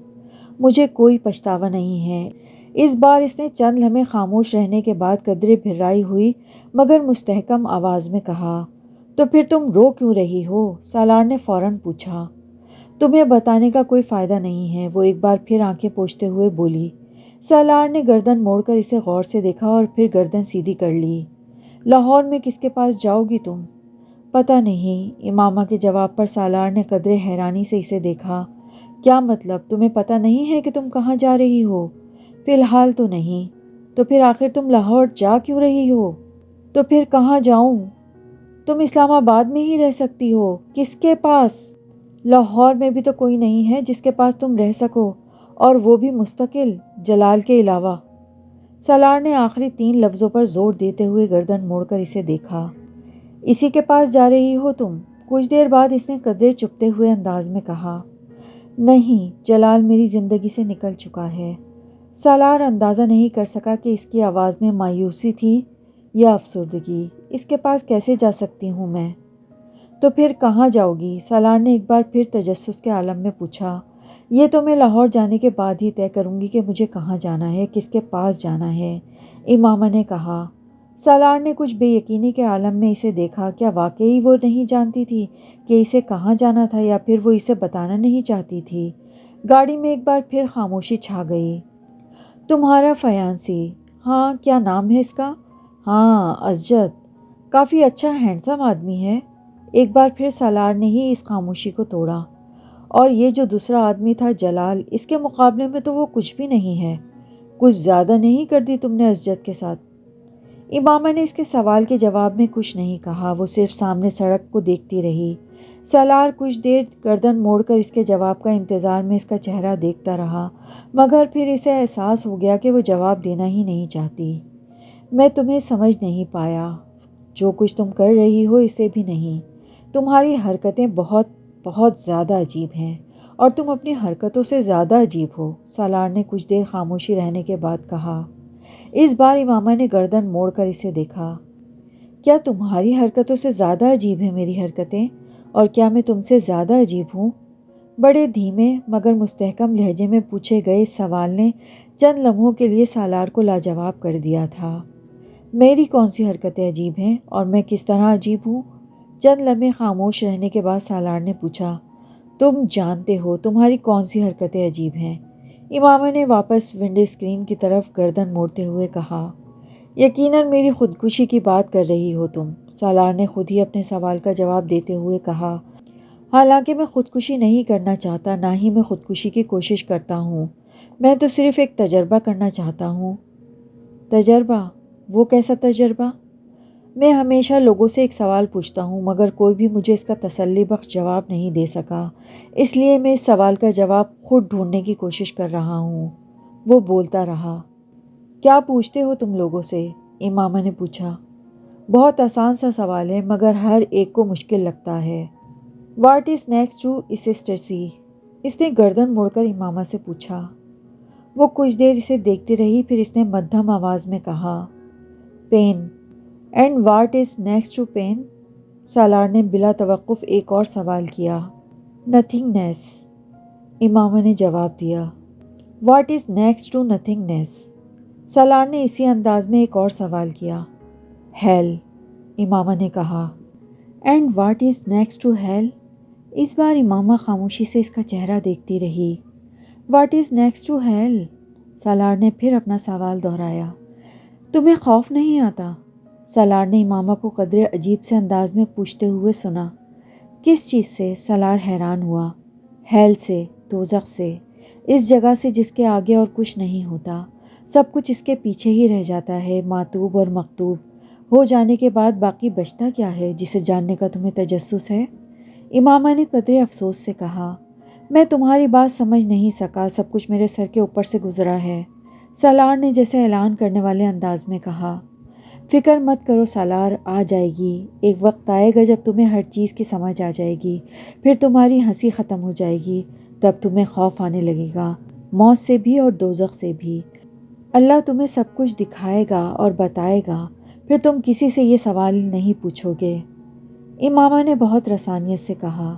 Speaker 1: مجھے کوئی پچھتاوا نہیں ہے۔ اس بار اس نے چند لمحے خاموش رہنے کے بعد قدرے بھررائی ہوئی مگر مستحکم آواز میں کہا۔ تو پھر تم رو کیوں رہی ہو؟ سالار نے فوراً پوچھا۔ تمہیں بتانے کا کوئی فائدہ نہیں ہے، وہ ایک بار پھر آنکھیں پوچھتے ہوئے بولی۔ سالار نے گردن موڑ کر اسے غور سے دیکھا اور پھر گردن سیدھی کر لی۔ لاہور میں کس کے پاس جاؤ گی تم؟ پتہ نہیں۔ امامہ کے جواب پر سالار نے قدرے حیرانی سے اسے دیکھا۔ کیا مطلب؟ تمہیں پتہ نہیں ہے کہ تم کہاں جا رہی ہو؟ فی الحال تو نہیں۔ تو پھر آخر تم لاہور جا کیوں رہی ہو؟ تو پھر کہاں جاؤں؟ تم اسلام آباد میں ہی رہ سکتی ہو۔ کس کے پاس؟ لاہور میں بھی تو کوئی نہیں ہے جس کے پاس تم رہ سکو، اور وہ بھی مستقل، جلال کے علاوہ۔ سالار نے آخری 3 لفظوں پر زور دیتے ہوئے گردن موڑ کر اسے دیکھا۔ اسی کے پاس جا رہی ہو تم؟ کچھ دیر بعد اس نے قدرے چپتے ہوئے انداز میں کہا۔ نہیں، جلال میری زندگی سے نکل چکا ہے۔ سالار اندازہ نہیں کر سکا کہ اس کی آواز میں مایوسی تھی یا افسردگی۔ اس کے پاس کیسے جا سکتی ہوں میں؟ تو پھر کہاں جاؤ گی؟ سالار نے ایک بار پھر تجسس کے عالم میں پوچھا۔ یہ تو میں لاہور جانے کے بعد ہی طے کروں گی کہ مجھے کہاں جانا ہے، کس کے پاس جانا ہے، امامہ نے کہا۔ سالار نے کچھ بے یقینی کے عالم میں اسے دیکھا۔ کیا واقعی وہ نہیں جانتی تھی کہ اسے کہاں جانا تھا، یا پھر وہ اسے بتانا نہیں چاہتی تھی؟ گاڑی میں ایک بار پھر خاموشی چھا گئی۔ تمہارا فیانسی؟ ہاں، کیا نام ہے اس کا؟ ہاں، اسجد۔ کافی اچھا ہینڈسم آدمی ہے۔ ایک بار پھر سالار نے ہی اس خاموشی کو توڑا۔ اور یہ جو دوسرا آدمی تھا جلال، اس کے مقابلے میں تو وہ کچھ بھی نہیں ہے۔ کچھ زیادہ نہیں کر دی تم نے اسجد کے ساتھ؟ امامہ نے اس کے سوال کے جواب میں کچھ نہیں کہا، وہ صرف سامنے سڑک کو دیکھتی رہی۔ سالار کچھ دیر گردن موڑ کر اس کے جواب کا انتظار میں اس کا چہرہ دیکھتا رہا، مگر پھر اسے احساس ہو گیا کہ وہ جواب دینا ہی نہیں چاہتی۔ میں تمہیں سمجھ نہیں پایا۔ جو کچھ تم کر رہی ہو اسے بھی نہیں۔ تمہاری حرکتیں بہت بہت زیادہ عجیب ہیں، اور تم اپنی حرکتوں سے زیادہ عجیب ہو، سالار نے کچھ دیر خاموشی رہنے کے بعد کہا۔ اس بار امامہ نے گردن موڑ کر اسے دیکھا۔ کیا تمہاری حرکتوں سے زیادہ عجیب ہیں میری حرکتیں؟ اور کیا میں تم سے زیادہ عجیب ہوں؟ بڑے دھیمے مگر مستحکم لہجے میں پوچھے گئے اس سوال نے چند لمحوں کے لیے سالار کو لاجواب کر دیا تھا۔ میری کون سی حرکتیں عجیب ہیں، اور میں کس طرح عجیب ہوں؟ چند لمحے خاموش رہنے کے بعد سالار نے پوچھا۔ تم جانتے ہو تمہاری کون سی حرکتیں عجیب ہیں؟ امامہ نے واپس ونڈو اسکرین کی طرف گردن موڑتے ہوئے کہا۔ یقیناً میری خودکشی کی بات کر رہی ہو تم، سالار نے خود ہی اپنے سوال کا جواب دیتے ہوئے کہا۔ حالانکہ میں خودکشی نہیں کرنا چاہتا، نہ ہی میں خودکشی کی کوشش کرتا ہوں، میں تو صرف ایک تجربہ کرنا چاہتا ہوں۔ تجربہ؟ وہ کیسا تجربہ؟ میں ہمیشہ لوگوں سے ایک سوال پوچھتا ہوں مگر کوئی بھی مجھے اس کا تسلی بخش جواب نہیں دے سکا، اس لیے میں اس سوال کا جواب خود ڈھونڈنے کی کوشش کر رہا ہوں۔ وہ بولتا رہا۔ کیا پوچھتے ہو تم لوگوں سے؟ امامہ نے پوچھا۔ بہت آسان سا سوال ہے مگر ہر ایک کو مشکل لگتا ہے۔ What is next to ecstasy? اس نے گردن موڑ کر امامہ سے پوچھا۔ وہ کچھ دیر اسے دیکھتی رہی، پھر اس نے مدھم آواز میں کہا، pain. And what is next to pain? سالار نے بلا توقف ایک اور سوال کیا۔ نتھنگنیس، امامہ نے جواب دیا۔ What is next to nothingness? سالار نے اسی انداز میں ایک اور سوال کیا۔ ہیل، امامہ نے کہا۔ And what is next to hell? اس بار امامہ خاموشی سے اس کا چہرہ دیکھتی رہی۔ What is next to hell? سالار نے پھر اپنا سوال دہرایا۔ تمہیں خوف نہیں آتا؟ سالار نے امامہ کو قدرے عجیب سے انداز میں پوچھتے ہوئے سنا۔ کس چیز سے؟ سالار حیران ہوا۔ ہیل سے، دوزخ سے، اس جگہ سے جس کے آگے اور کچھ نہیں ہوتا، سب کچھ اس کے پیچھے ہی رہ جاتا ہے، معتوب اور مکتوب ہو جانے کے بعد باقی بچتا کیا ہے جسے جاننے کا تمہیں تجسس ہے؟ امامہ نے قدرے افسوس سے کہا، میں تمہاری بات سمجھ نہیں سکا، سب کچھ میرے سر کے اوپر سے گزرا ہے۔ سالار نے جیسے اعلان کرنے والے انداز میں کہا، فکر مت کرو سالار، آ جائے گی، ایک وقت آئے گا جب تمہیں ہر چیز کی سمجھ آ جائے گی، پھر تمہاری ہنسی ختم ہو جائے گی، تب تمہیں خوف آنے لگے گا، موت سے بھی اور دوزخ سے بھی۔ اللہ تمہیں سب کچھ دکھائے گا اور بتائے گا، پھر تم کسی سے یہ سوال نہیں پوچھو گے۔ امامہ نے بہت رسانیت سے کہا،